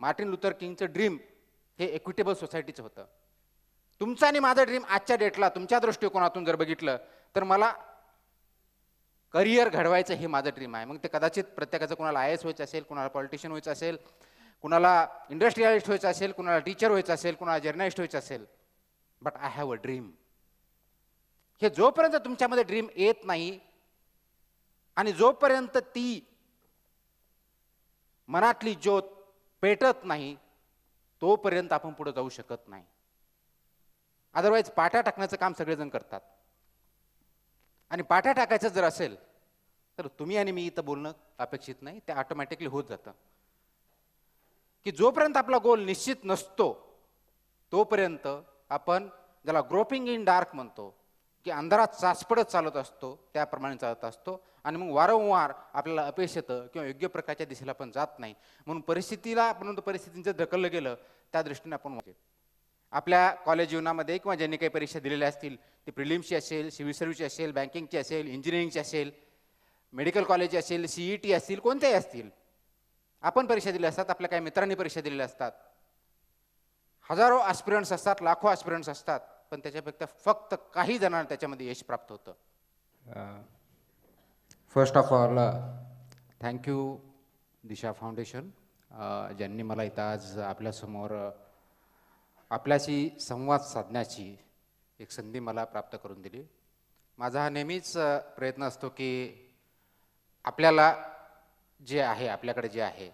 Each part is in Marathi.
मार्टिन लुथर किंगचं ड्रीम हे इक्विटेबल सोसायटीचं होतं. तुमचं आणि माझं ड्रीम आजच्या डेटला तुमच्या दृष्टिकोनातून जर बघितलं तर मला करिअर घडवायचं हे माझं ड्रीम आहे. मग ते कदाचित प्रत्येकाचं कुणाला आय एस व्हायचं असेल, कुणाला पॉलिटिशियन व्हायचं असेल, कुणाला इंडस्ट्रियलिस्ट व्हायचं असेल, कुणाला टीचर व्हायचं असेल, कुणाला जर्नलिस्ट व्हायचं असेल. But I have a dream. हे जोपर्यंत तुमच्यामध्ये ड्रीम येत नाही आणि जोपर्यंत ती मनातली ज्योत पेटत नाही तोपर्यंत आपण पुढे जाऊ शकत नाही. अदरवाईज पाट्या टाकण्याचं काम सगळेजण करतात. आणि पाट्या टाकायचं जर असेल तर तुम्ही आणि मी इथं बोलणं अपेक्षित नाही, ते ऑटोमॅटिकली होत जातं. की जोपर्यंत आपला गोल निश्चित नसतो तोपर्यंत आपण ज्याला ग्रोपिंग इन डार्क म्हणतो की अंधारात चाचपडत चालत असतो त्याप्रमाणे चालत असतो. आणि मग वारंवार आपल्याला अपयश येतं किंवा योग्य प्रकारच्या दिशेला आपण जात नाही. म्हणून परिस्थितींचं ढकललं गेलं त्या दृष्टीने आपण आपल्या कॉलेज जीवनामध्ये किंवा ज्यांनी काही परीक्षा दिलेल्या असतील, ती प्रिलिम्सची असेल, सिव्हिल सर्व्हिसची असेल, बँकिंगची असेल, इंजिनिअरिंगची असेल, मेडिकल कॉलेज असेल, CET असतील, कोणत्याही असतील, आपण परीक्षा दिल्या असतात, आपल्या काही मित्रांनी परीक्षा दिलेल्या असतात. हजारो ॲस्पिरंट्स असतात, लाखो ॲस्पिरंट्स असतात, पण त्याच्यापेक्षा फक्त काही जणांना त्याच्यामध्ये यश प्राप्त होतं. First of all thank you Disha foundation, ज्यांनी मला इथं आज आपल्यासमोर आपल्याशी संवाद साधण्याची एक संधी मला प्राप्त करून दिली. माझा हा नेहमीच प्रयत्न असतो की आपल्याला जे आहे, आपल्याकडे जे आहे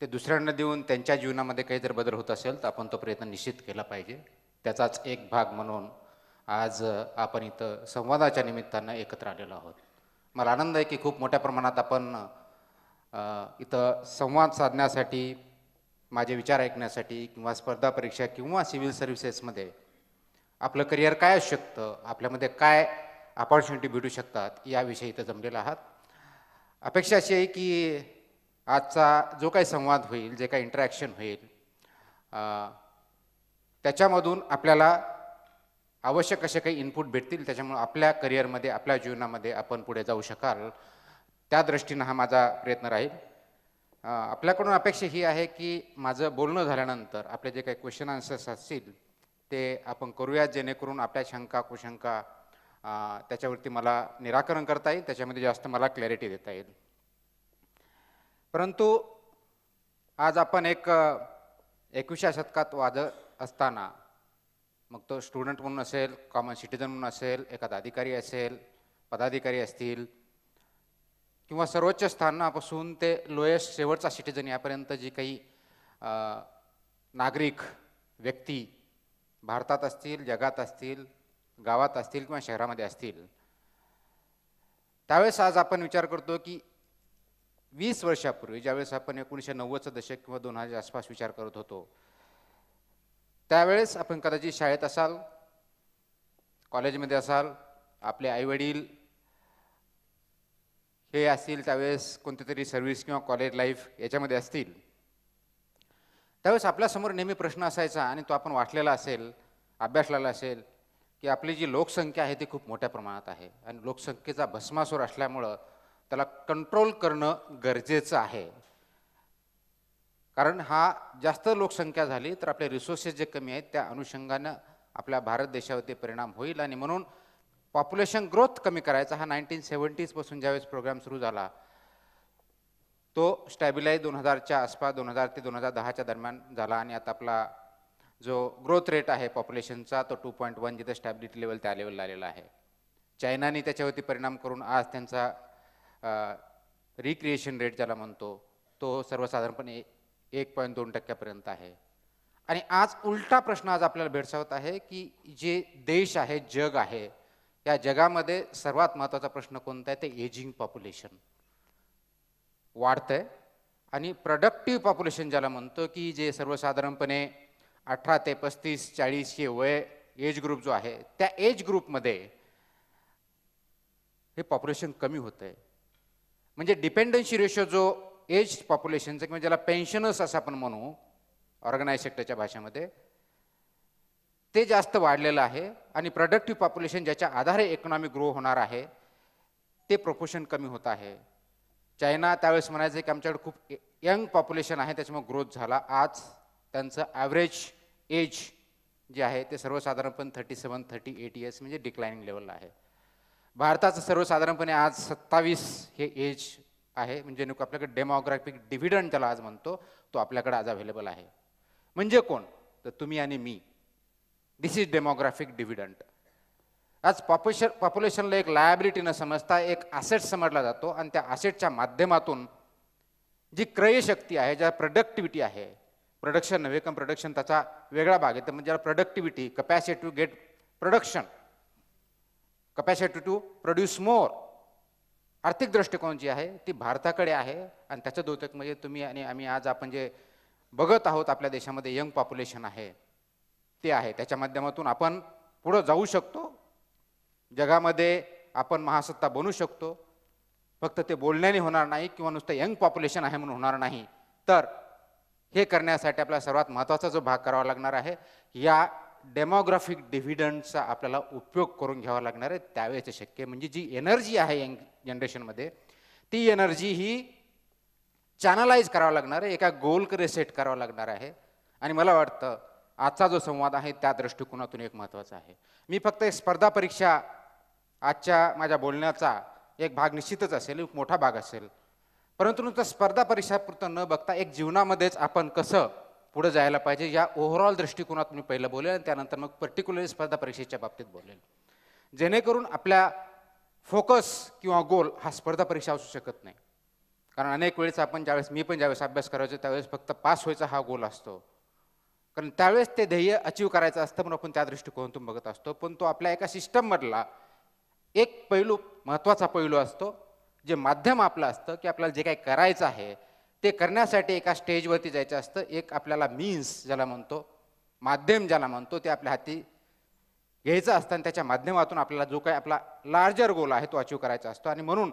ते दुसऱ्यांना देऊन त्यांच्या जीवनामध्ये काही जर बदल होत असेल तर आपण तो प्रयत्न निश्चित केला पाहिजे. त्याचाच एक भाग म्हणून आज आपण इथं संवादाच्या निमित्तानं एकत्र आलेलो आहोत. मला आनंद आहे की खूप मोठ्या प्रमाणात आपण इथं संवाद साधण्यासाठी, माझे विचार ऐकण्यासाठी किंवा स्पर्धा परीक्षा किंवा सिव्हिल सर्व्हिसेसमध्ये आपलं करिअर काय असू शकतं, आपल्यामध्ये काय अपॉर्च्युनिटी भेटू शकतात याविषयी इथं जमलेला आहात. अपेक्षा अशी आहे की आजचा जो काही संवाद होईल, जे काही इंटरॅक्शन होईल, त्याच्यामधून आपल्याला आवश्यक असे काही इनपुट भेटतील, त्याच्यामुळे आपल्या करिअरमध्ये, आपल्या जीवनामध्ये आपण पुढे जाऊ शकाल, त्या दृष्टीनं हा माझा प्रयत्न राहील. आपल्याकडून अपेक्षा ही आहे की माझं बोलणं झाल्यानंतर आपले जे काही क्वेश्चन आन्सर्स असतील ते आपण करूयात, जेणेकरून आपल्या शंका कुशंका त्याच्यावरती मला निराकरण करता येईल, त्याच्यामध्ये जास्त मला क्लॅरिटी देता येईल. परंतु आज आपण 21व्या शतकात वाजत असताना, मग तो स्टुडंट म्हणून असेल, कॉमन सिटिझन म्हणून असेल, एखादा अधिकारी असेल, पदाधिकारी असतील, किंवा सर्वोच्च स्थानापासून ते लोएस्ट शेवटचा सिटिझन यापर्यंत जी काही नागरिक व्यक्ती भारतात असतील, जगात असतील, गावात असतील किंवा शहरामध्ये असतील, त्यावेळेस आज आपण विचार करतो की 20 वर्षापूर्वी ज्यावेळेस आपण 1990चं दशक किंवा 2000 आसपास विचार करत होतो, त्यावेळेस आपण कदाचित शाळेत असाल, कॉलेजमध्ये असाल, आपले आईवडील हे असतील, त्यावेळेस कोणती तरी सर्व्हिस किंवा कॉलेज लाईफ याच्यामध्ये असतील. त्यावेळेस आपल्यासमोर नेहमी प्रश्न असायचा आणि तो आपण वाचलेला असेल, अभ्यासलेला असेल, की आपली जी लोकसंख्या आहे ती खूप मोठ्या प्रमाणात आहे आणि लोकसंख्येचा भस्मासूर असल्यामुळं त्याला कंट्रोल करणं गरजेचं आहे. कारण जास्त लोकसंख्या झाली तर आपले रिसोर्सेस जे कमी आहेत त्या अनुषंगानं आपल्या भारत देशावरती परिणाम होईल. आणि म्हणून पॉप्युलेशन ग्रोथ कमी करायचा हा 1970s पासून ज्यावेळेस प्रोग्राम सुरू झाला तो स्टॅबिलाईज 2000च्या आसपास, 2000 ते 2010च्या दरम्यान झाला. आणि आता आपला जो ग्रोथ रेट आहे पॉप्युलेशनचा तो 2.1, जिथे स्टॅबिलिटी लेवल त्या लेवलला आलेला आहे. चायनाने त्याच्यावरती परिणाम करून आज त्यांचा रिक्रिएशन रेट ज्याला म्हणतो तो सर्वसाधारणपणे 1.2% आहे. आणि आज उलटा प्रश्न आज आपल्याला भेडसावत आहे की जे देश आहे, जग आहे, या जगामध्ये सर्वात महत्त्वाचा प्रश्न कोणता आहे, ते एजिंग पॉप्युलेशन वाढतंय. आणि प्रोडक्टिव्ह पॉप्युलेशन ज्याला म्हणतो की जे सर्वसाधारणपणे 18 ते 35-40 हे वय एज ग्रुप जो आहे त्या एज ग्रुपमध्ये हे पॉप्युलेशन कमी होतं आहे. म्हणजे डिपेंडन्सी रेशो जो एज पॉप्युलेशनचं किंवा ज्याला पेन्शनर्स असं आपण म्हणू ऑर्गनाइज सेक्टरच्या भाषेमध्ये, ते जास्त वाढलेलं आहे. आणि प्रोडक्टिव्ह पॉप्युलेशन ज्याच्या आधारे इकॉनॉमिक ग्रो होणार आहे ते प्रोपोर्शन कमी होत आहे. चायना त्यावेळेस म्हणायचं की आमच्याकडे खूप यंग पॉप्युलेशन आहे त्याच्यामुळे ग्रोथ झाला. आज त्यांचं ॲव्हरेज एज जे आहे ते सर्वसाधारणपणे 37-38 इयर्स म्हणजे डिक्लायनिंग लेवलला आहे. भारताचं सर्वसाधारणपणे आज 27 हे एज आहे. म्हणजे नेमकं आपल्याकडे डेमोग्राफिक डिव्हिडंड त्याला आज म्हणतो, तो आपल्याकडे आज अवेलेबल आहे. म्हणजे कोण? तर तुम्ही आणि मी. दिस इज डेमोग्राफिक डिव्हिडंड. आज पॉप्युलेशनला एक लायबिलिटी न समजता एक ॲसेट समजला जातो आणि त्या ॲसेटच्या माध्यमातून जी क्रयशक्ती आहे, ज्या प्रोडक्टिव्हिटी आहे, प्रोडक्शन नव्हे पण प्रोडक्शन त्याचा वेगळा भाग आहे, तर म्हणजे productivity, capacity to get production, capacity to produce more, आर्थिक दृष्टिकोन जी आहे ती भारताकडे आहे. आणि त्याचं द्योतक म्हणजे तुम्ही आणि आम्ही आज आपण जे बघत आहोत आपल्या देशामध्ये यंग पॉप्युलेशन आहे ते आहे. त्याच्या माध्यमातून आपण पुढं जाऊ शकतो, जगामध्ये आपण महासत्ता बनू शकतो. फक्त ते बोलण्याने होणार नाही किंवा नुसतं यंग पॉप्युलेशन आहे म्हणून होणार नाही, तर हे करण्यासाठी आपल्याला सर्वात महत्त्वाचा जो भाग करावा लागणार आहे, या डेमोग्राफिक डिव्हिडंडचा आपल्याला उपयोग करून घ्यावा लागणार आहे. त्यावेळेस शक्य म्हणजे जी एनर्जी आहे यंग जनरेशनमध्ये, ती एनर्जी ही चॅनलाइज करावं लागणार आहे, एका गोलकडे सेट करावं लागणार आहे. आणि मला वाटतं आजचा जो संवाद आहे त्या दृष्टिकोनातून एक महत्त्वाचा आहे. मी फक्त एक स्पर्धा परीक्षा आजच्या माझ्या बोलण्याचा एक भाग निश्चितच असेल, एक मोठा भाग असेल, परंतु नुसतं स्पर्धा परीक्षापुरतं न बघता एक जीवनामध्येच आपण कसं पुढे जायला पाहिजे या ओव्हरऑल दृष्टिकोनात मी पहिलं बोलेल आणि त्यानंतर मग पर्टिक्युलरली स्पर्धा परीक्षेच्या बाबतीत बोलेल, जेणेकरून आपल्या फोकस किंवा गोल हा स्पर्धा परीक्षा असू शकत नाही. कारण अनेक वेळेस आपण मी पण ज्यावेळेस अभ्यास करायचो त्यावेळेस फक्त पास व्हायचा हा गोल असतो, कारण त्यावेळेस ते ध्येय अचीव करायचं असतं म्हणून आपण त्या दृष्टिकोनातून बघत असतो. पण तो आपल्या एका सिस्टममधला एक पैलू, महत्त्वाचा पैलू असतो, जे माध्यम आपलं असतं की आपल्याला जे काही करायचं आहे ते करण्यासाठी एका स्टेजवरती जायचं असतं. एक आपल्याला मीन्स ज्याला म्हणतो, माध्यम ज्याला म्हणतो, ते आपल्या हाती घ्यायचं असतं आणि त्याच्या माध्यमातून आपल्याला जो काही आपला लार्जर गोल आहे तो अचीव करायचा असतो. आणि म्हणून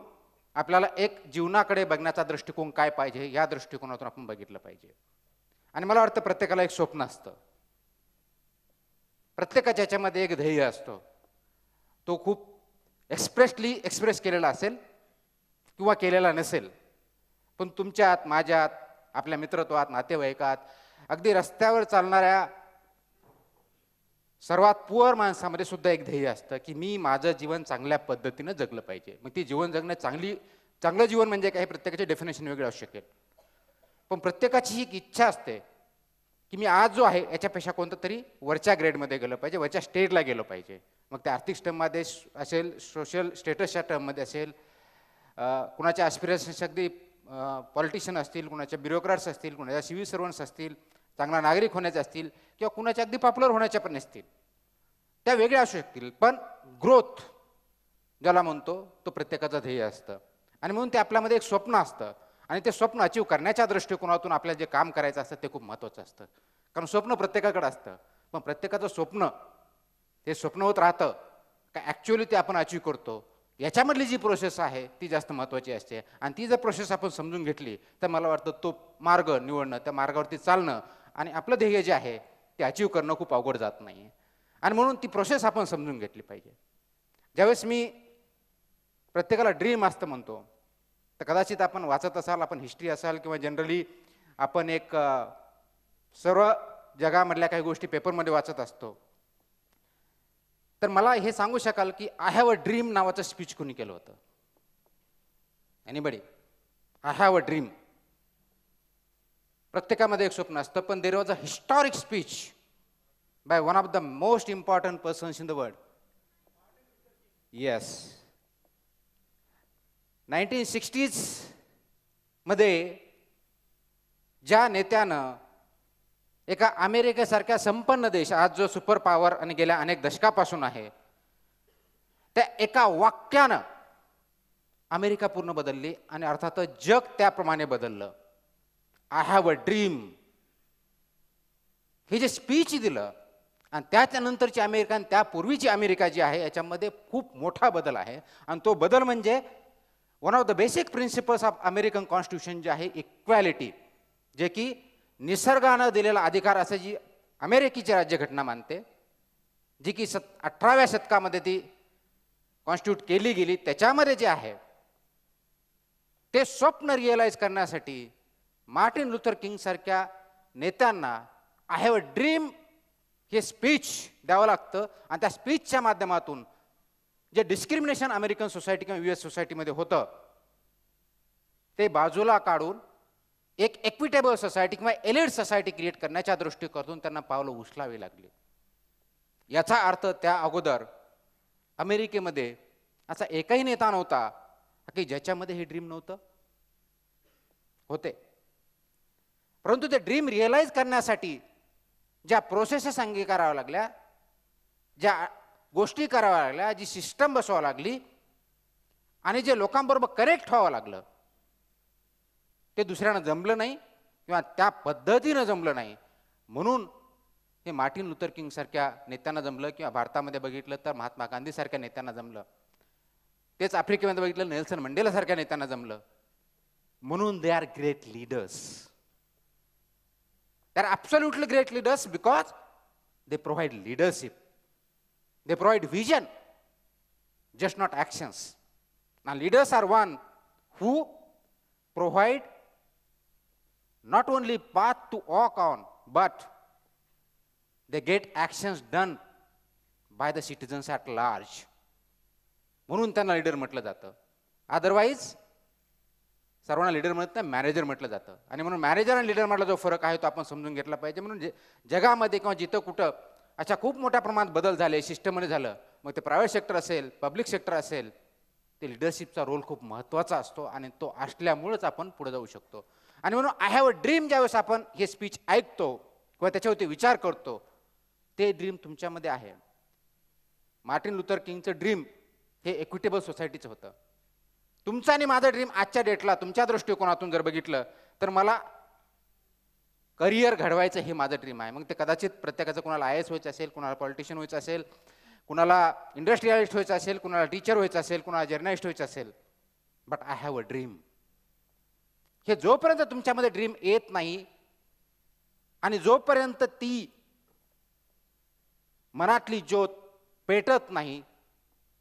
आपल्याला एक जीवनाकडे बघण्याचा दृष्टिकोन काय पाहिजे या दृष्टिकोनातून आपण बघितलं पाहिजे. आणि मला वाटतं प्रत्येकाला एक स्वप्न असतं, प्रत्येकाच्या याच्यामध्ये एक ध्येय असतो. तो खूप एक्सप्रेस केलेला असेल किंवा केलेला नसेल, पण तुमच्यात, माझ्यात, आपल्या मित्रत्वात, नातेवाईकात, अगदी रस्त्यावर चालणाऱ्या सर्वात पुअर माणसामध्ये सुद्धा एक ध्येय असतं की मी माझं जीवन चांगल्या पद्धतीनं जगलं पाहिजे. मग ती जीवन जगणं चांगलं जीवन म्हणजे काय, प्रत्येकाचे डेफिनेशन वेगळे असू शकेल, पण प्रत्येकाची ही एक इच्छा असते की मी आज जो आहे याच्यापेक्षा कोणतं तरी वरच्या ग्रेडमध्ये गेलं पाहिजे, वरच्या स्टेजला गेलो पाहिजे. मग ते आर्थिक टर्ममध्ये असेल, सोशल स्टेटसच्या टर्ममध्ये असेल, कुणाच्या ॲस्पिरेशन्स अगदी पॉलिटिशियन असतील, कुणाच्या ब्युरोक्रॅट्स असतील, कुणाच्या सिव्हिल सर्वंट्स असतील, चांगला नागरिक होण्याचे असतील किंवा कुणाच्या अगदी पॉप्युलर होण्याच्या पण नसतील, त्या वेगळ्या असू शकतील. पण ग्रोथ ज्याला म्हणतो तो प्रत्येकाचं ध्येय असतं. आणि म्हणून ते आपल्यामध्ये एक स्वप्न असतं आणि ते स्वप्न अचीव करण्याच्या दृष्टिकोनातून आपल्याला जे काम करायचं असतं ते खूप महत्त्वाचं असतं. कारण स्वप्न प्रत्येकाकडे असतं, पण प्रत्येकाचं स्वप्न ते स्वप्न होत राहतं का ॲक्च्युअली ते आपण अचीव करतो, याच्यामधली जी प्रोसेस आहे ती जास्त महत्त्वाची असते. आणि ती जर प्रोसेस आपण समजून घेतली तर मला वाटतं तो मार्ग निवडणं, त्या मार्गावरती चालणं आणि आपलं ध्येय जे आहे ते अचीव करणं खूप अवघड जात नाही. आणि म्हणून ती प्रोसेस आपण समजून घेतली पाहिजे. ज्यावेळेस मी प्रत्येकाला ड्रीम असतं म्हणतो, तर कदाचित आपण वाचत असाल, आपण हिस्ट्री असाल किंवा जनरली आपण एक सर्व जगामधल्या काही गोष्टी पेपरमध्ये वाचत असतो, तर मला हे सांगू शकाल की आय हॅव अ ड्रीम नावाचं स्पीच कोणी केलं होतं? Anybody? I have a dream. प्रत्येकामध्ये एक स्वप्न असतं, पण there was a historic speech by one of the most important persons in the world. Yes, 1960s मध्ये ज्या नेत्यानं एका अमेरिकेसारख्या संपन्न देश, आज जो सुपर पॉवर आणि गेल्या अनेक दशकापासून आहे, त्या एका वाक्यानं अमेरिका पूर्ण बदलली आणि अर्थातच जग त्याप्रमाणे बदललं. आय हॅव अ ड्रीम हे जे स्पीच दिलं आणि त्याच्यानंतरची अमेरिका आणि त्यापूर्वीची अमेरिका जी आहे याच्यामध्ये खूप मोठा बदल आहे. आणि तो बदल म्हणजे one of the basic principles of American constitution जे आहे, इक्वॅलिटी, जे की निसर्गानं दिलेला अधिकार असं जी अमेरिकेची राज्यघटना मानते, जी की 18व्या शतकामध्ये ती कॉन्स्टिट्यूट केली गेली, त्याच्यामध्ये जे आहे ते स्वप्न रिअलाइज करण्यासाठी मार्टिन लुथर किंग सारख्या नेत्यांना आय हॅव अ ड्रीम हे स्पीच द्यावं लागतं आणि त्या स्पीचच्या माध्यमातून जे डिस्क्रिमिनेशन अमेरिकन सोसायटी किंवा US सोसायटीमध्ये होतं ते बाजूला काढून एक इक्विटेबल सोसायटी किंवा एलिट सोसायटी क्रिएट करण्याच्या दृष्टीकोनातून त्यांना पावलं उचलावी लागली. याचा अर्थ त्या अगोदर अमेरिकेमध्ये असा एकही नेता नव्हता की ज्याच्यामध्ये हे ड्रीम नव्हतं. होते, परंतु ते ड्रीम रिअलाइज करण्यासाठी ज्या प्रोसेसेस अंगीकाराव्या लागल्या, ज्या गोष्टी कराव्या लागल्या, जी सिस्टम बसवावं लागली आणि जे लोकांबरोबर कनेक्ट व्हावं लागलं ते दुसऱ्यांना जमलं नाही किंवा त्या पद्धतीनं जमलं नाही. म्हणून हे मार्टिन लुथर किंग सारख्या नेत्यांना जमलं किंवा भारतामध्ये बघितलं तर महात्मा गांधी सारख्या नेत्यांना जमलं. तेच आफ्रिकेमध्ये बघितलं नेल्सन मंडेला सारख्या नेत्यांना जमलं. म्हणून they are great leaders. They are absolutely great leaders because they provide leadership, they provide vision, just not actions. Now leaders are one who provide not only path to walk on, but they get actions done by the citizens at large. म्हणून त्यांना लीडर म्हटलं जातं. अदरवाईज सर्वांना लीडर म्हणत नाही, मॅनेजर म्हटलं जातं. आणि म्हणून मॅनेजर आणि लीडर मधला जो फरक आहे तो आपण समजून घेतला पाहिजे. म्हणून जगामध्ये किंवा जिथं कुठं अशा खूप मोठ्या प्रमाणात बदल झाले, सिस्टममध्ये झालं, मग ते प्रायव्हेट सेक्टर असेल, पब्लिक सेक्टर असेल, ते लिडरशिपचा रोल खूप महत्त्वाचा असतो आणि तो असल्यामुळेच आपण पुढे जाऊ शकतो. आणि म्हणून आय हॅव अ ड्रीम ज्यावेळेस आपण हे स्पीच ऐकतो किंवा त्याच्यावरती विचार करतो, ते ड्रीम तुमच्यामध्ये आहे. मार्टिन लुथर किंगचं ड्रीम हे इक्विटेबल सोसायटीचं होतं. तुमचं आणि माझं ड्रीम आजच्या डेटला तुमच्या दृष्टिकोनातून जर बघितलं तर मला करिअर घडवायचं हे माझं ड्रीम आहे. मग ते कदाचित प्रत्येकाचं कुणाला IAS व्हायचं असेल, कुणाला पॉलिटिशियन व्हायचं असेल, कुणाला इंडस्ट्रियलिस्ट व्हायचं असेल, कुणाला टीचर व्हायचं असेल, कुणाला जर्नलिस्ट व्हायचं असेल. But I have a dream. हे जोपर्यंत तुमच्यामध्ये ड्रीम येत नाही आणि जोपर्यंत ती मनातली ज्योत पेटत नाही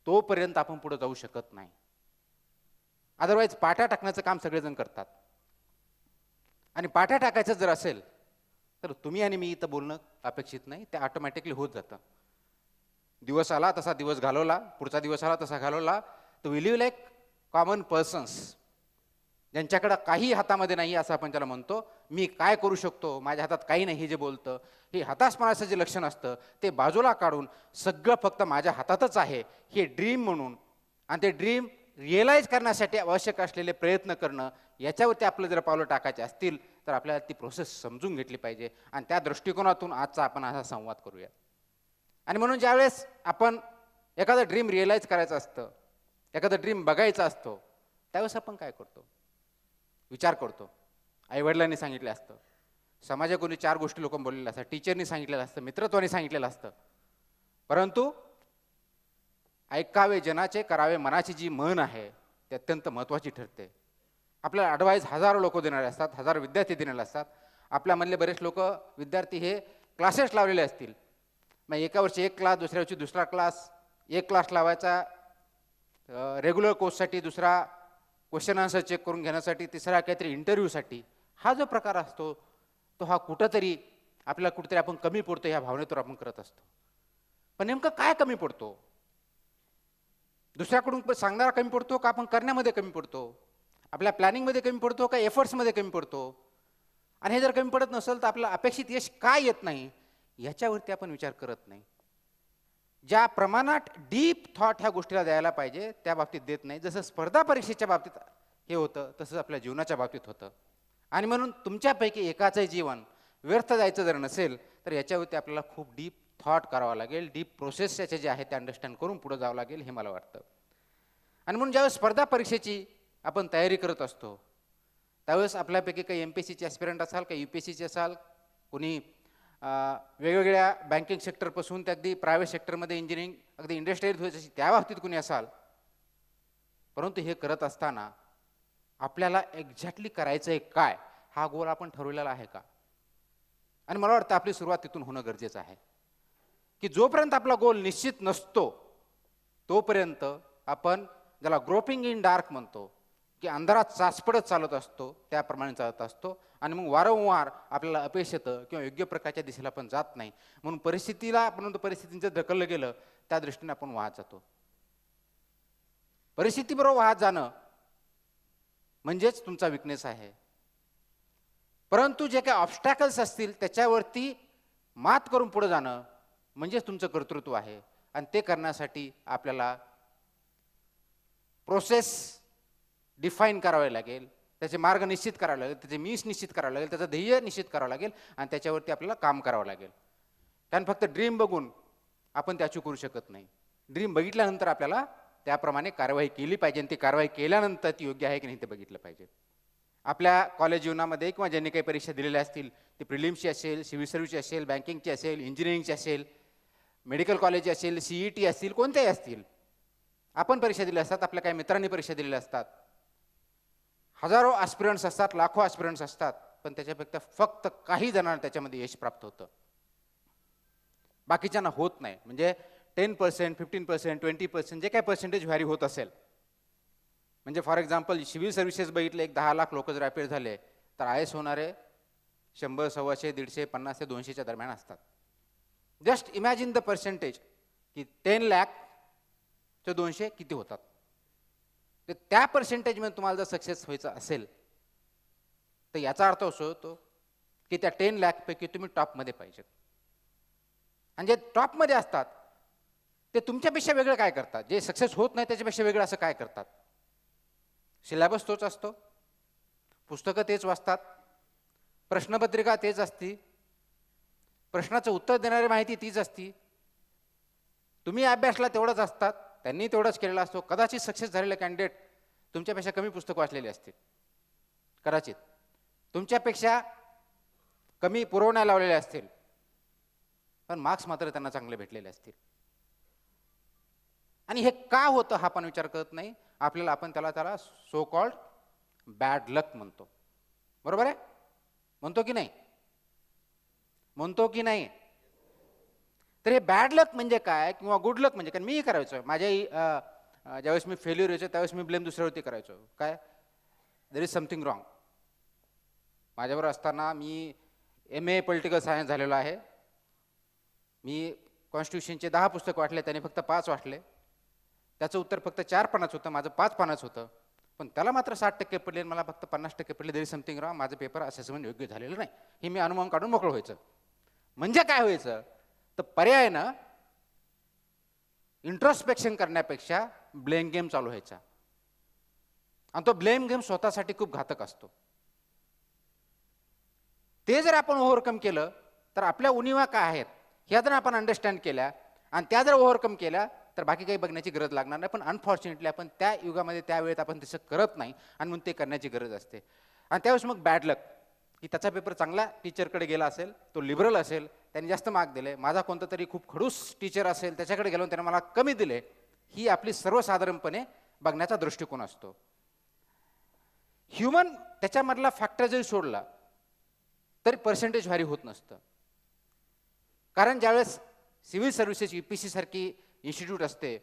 तोपर्यंत आपण पुढे जाऊ शकत नाही. अदरवाईज पाट्या टाकण्याचं काम सगळेजण करतात आणि पाट्या टाकायचं जर असेल तर तुम्ही आणि मी इथं बोलणं अपेक्षित नाही, ते ऑटोमॅटिकली होत जातं. दिवस आला तसा दिवस घालवला, पुढचा दिवस आला तसा घालवला, तर we live like common persons, ज्यांच्याकडं काही हातामध्ये नाही असं आपण त्याला म्हणतो. मी काय करू शकतो, माझ्या हातात काही नाही हे जे बोलतं, हे हताशपणाचं जे लक्षण असतं ते बाजूला काढून सगळं फक्त माझ्या हातातच आहे हे ड्रीम म्हणून आणि ते ड्रीम रिअलाइज करण्यासाठी आवश्यक असलेले प्रयत्न करणं, याच्यावरती आपलं जर पावलं टाकायचे असतील तर आपल्याला ती प्रोसेस समजून घेतली पाहिजे. आणि त्या दृष्टिकोनातून आजचा आपण असा संवाद करूया. आणि म्हणून ज्यावेळेस आपण एखादं ड्रीम रिअलाइज करायचं असतं, एखादं ड्रीम बघायचं असतो, त्यावेळेस आपण काय करतो, विचार करतो. आईवडिलांनी सांगितलं असतं, समाजाकडून 4 गोष्टी लोक बोललेल्या असतात, टीचरनी सांगितलेलं असतं, मित्रत्वाने सांगितलेलं असतं, परंतु ऐकावे जनाचे करावे मनाची जी म्हण आहे ती अत्यंत महत्त्वाची ठरते. आपल्याला ॲडवाईस हजारो लोक देणारे असतात, हजारो विद्यार्थी देणारे असतात. आपल्यामधले बरेच लोक विद्यार्थी हे क्लासेस लावलेले असतील. मग एका वर्षी एक क्लास, दुसऱ्या वर्षी दुसरा क्लास, एक क्लास लावायचा रेग्युलर कोर्ससाठी, दुसरा क्वेश्चन आन्सर चेक करून घेण्यासाठी, तिसरा काहीतरी इंटरव्ह्यूसाठी. हा जो प्रकार असतो तो हा कुठंतरी आपल्याला कुठेतरी आपण कमी पडतो ह्या भावनेतून आपण करत असतो. पण नेमकं काय कमी पडतो? दुसऱ्याकडून सांगणारा कमी पडतो का आपण करण्यामध्ये कमी पडतो? आपल्या प्लॅनिंगमध्ये कमी पडतो का एफर्ट्समध्ये कमी पडतो? आणि हे जर कमी पडत नसेल तर आपल्याला अपेक्षित यश काय येत नाही याच्यावरती आपण विचार करत नाही. ज्या प्रमाणात डीप थॉट ह्या गोष्टीला द्यायला पाहिजे त्या बाबतीत देत नाही. जसं स्पर्धा परीक्षेच्या बाबतीत हे होतं तसंच आपल्या जीवनाच्या बाबतीत होतं. आणि म्हणून तुमच्यापैकी एकाचंही जीवन व्यर्थ जायचं जर नसेल तर याच्यावरती आपल्याला खूप डीप थॉट करावा लागेल, डीप प्रोसेस याचे जे आहे ते अंडरस्टँड करून पुढे जावं लागेल हे मला वाटतं. आणि म्हणून ज्यावेळेस स्पर्धा परीक्षेची आपण तयारी करत असतो त्यावेळेस आपल्यापैकी काही MPSCचे ॲस्पिरंट असाल, काही UPSCचे असाल, कोणी वेगवेगळ्या बँकिंग सेक्टरपासून ते अगदी प्रायव्हेट सेक्टरमध्ये इंजिनिअरिंग, अगदी इंडस्ट्रियल व्हायचं त्या बाबतीत कोणी असाल. परंतु हे करत असताना आपल्याला एक्झॅक्टली करायचं आहे काय हा गोल आपण ठरवलेला आहे का? आणि मला वाटतं आपली सुरुवात तिथून होणं गरजेचं आहे की जोपर्यंत आपला गोल निश्चित नसतो तोपर्यंत आपण ज्याला ग्रोपिंग इन डार्क म्हणतो की अंधारात चाचपडत चालत असतो त्याप्रमाणे चालत असतो आणि मग वारंवार आपल्याला अपयश येतं किंवा योग्य प्रकारच्या दिशेला आपण जात नाही. म्हणून परिस्थितीला आपण म्हणतो परिस्थितीचं ढकललं गेलं त्या दृष्टीने आपण वाहत जातो. परिस्थितीबरोबर वाहत जाणं म्हणजेच तुमचा विकनेस आहे. परंतु जे काही ऑब्स्टॅकल्स असतील त्याच्यावरती मात करून पुढे जाणं म्हणजेच तुमचं कर्तृत्व आहे. आणि ते करण्यासाठी आपल्याला प्रोसेस डिफाईन करावे लागेल, त्याचे मार्ग निश्चित करावे लागेल, त्याचे मीन्स निश्चित करावे लागेल, त्याचं ध्येय निश्चित करावं लागेल आणि त्याच्यावरती आपल्याला काम करावं लागेल. कारण फक्त ड्रीम बघून आपण ते अचीव करू शकत नाही. ड्रीम बघितल्यानंतर आपल्याला त्याप्रमाणे कारवाई केली पाहिजे आणि ती कारवाई केल्यानंतर ती योग्य आहे की नाही ते बघितलं पाहिजे. आपल्या कॉलेज जीवनामध्ये किंवा ज्यांनी काही परीक्षा दिलेल्या असतील ती प्रिलिम्सची असेल, सिव्हिल सर्व्हिसची असेल, बँकिंगची असेल, इंजिनिअरिंगची असेल, मेडिकल कॉलेज असेल, CET असतील, कोणत्याही असतील, आपण परीक्षा दिल्या असतात, आपल्या काही मित्रांनी परीक्षा दिलेल्या असतात. हजारो ॲस्पिरंट्स असतात, लाखो ॲस्पिरंट्स असतात, पण त्याच्यापेक्षा फक्त काही जणांना त्याच्यामध्ये यश प्राप्त होतं, बाकीच्यांना होत नाही. म्हणजे 10%, 15%, 20% जे काही पर्सेंटेज व्हॅरी होत असेल. म्हणजे फॉर एक्झाम्पल सिव्हिल सर्व्हिसेस बघितले, एक 10 लाख लोक जर अपेअर झाले तर IAS होणारे 100, 125, 150, 50 ते 200च्या दरम्यान असतात. जस्ट इमॅजिन द पर्सेंटेज की 10 लाख ते 200 किती होतात. तर त्या पर्सेंटेजमध्ये तुम्हाला जर सक्सेस व्हायचं असेल तर याचा अर्थ असं होतो की त्या 10 लाखपैकी तुम्ही टॉपमध्ये पाहिजेत. आणि जे टॉपमध्ये असतात ते तुमच्यापेक्षा वेगळं काय करतात, जे सक्सेस होत नाही त्याच्यापेक्षा वेगळं असं काय करतात. सिलेबस तोच असतो, पुस्तकं तेच वाचतात, प्रश्नपत्रिका तेच असती, प्रश्नाचं उत्तर देणारी माहिती तीच असती, तुम्ही अभ्यासला तेवढंच असतात, त्यांनी तेवढंच केलेला असतो. कदाचित सक्सेस झालेले कॅन्डिडेट तुमच्यापेक्षा कमी पुस्तक वाचलेले असतील, कदाचित तुमच्यापेक्षा कमी पुरवण्या लावलेले असतील, पण मार्क्स मात्र त्यांना चांगले भेटलेले असतील. आणि हे का होतं हा पण विचार करत नाही आपल्याला. आपण त्याला सो कॉल्ड बॅड लक म्हणतो. बरोबर आहे, म्हणतो की नाही, म्हणतो की नाही. तर हे बॅड लक म्हणजे काय किंवा गुड लक म्हणजे काय, मीही करायचो. माझ्याही ज्यावेळेस मी फेल्युअर यायचो त्यावेळेस मी ब्लेम दुसऱ्यावरती करायचो. काय, देर इज समथिंग रॉंग. माझ्याबरोबर असताना मी MA पॉलिटिकल सायन्स झालेलो आहे. मी कॉन्स्टिट्यूशनचे 10 पुस्तक वाटले, त्याने फक्त 5 वाटले. त्याचं उत्तर फक्त 4 पानाचं होतं, माझं 5 पानाचं होतं, पण त्याला मात्र 60% पडले, मला फक्त 50% पडले. There is something wrong. माझं पेपर असेसमेंट योग्य झालेलं नाही, हे मी अनुमान काढून मोकळं व्हायचं. म्हणजे काय व्हायचं तर पर्यायानं इंट्रोस्पेक्शन करण्यापेक्षा ब्लेम गेम चालू व्हायचा. आणि तो ब्लेम गेम स्वतःसाठी खूप घातक असतो. ते जर आपण ओव्हरकम केलं तर आपल्या उणिवा काय आहेत ह्या जर आपण अंडरस्टँड केल्या आणि त्या जर ओव्हरकम केल्या तर बाकी काही बघण्याची गरज लागणार नाही. पण अनफॉर्च्युनेटली आपण त्या युगामध्ये त्या वेळेत आपण तसं करत नाही आणि म्हणून ते करण्याची गरज असते. आणि त्यावेळेस मग बॅड लक की त्याचा पेपर चांगला टीचरकडे गेला असेल, तो लिबरल असेल, त्यांनी जास्त मार्क दिले. माझा कोणता तरी खूप खडूस टीचर असेल त्याच्याकडे गेलो त्याने मला कमी दिले. ही आपली सर्वसाधारणपणे बघण्याचा दृष्टिकोन असतो. ह्युमन त्याच्यामधला फॅक्टर जरी सोडला तरी पर्सेंटेज व्हॅरी होत नसतं. कारण ज्यावेळेस सिव्हिल सर्व्हिसेस UPSC सारखी इन्स्टिट्यूट असते,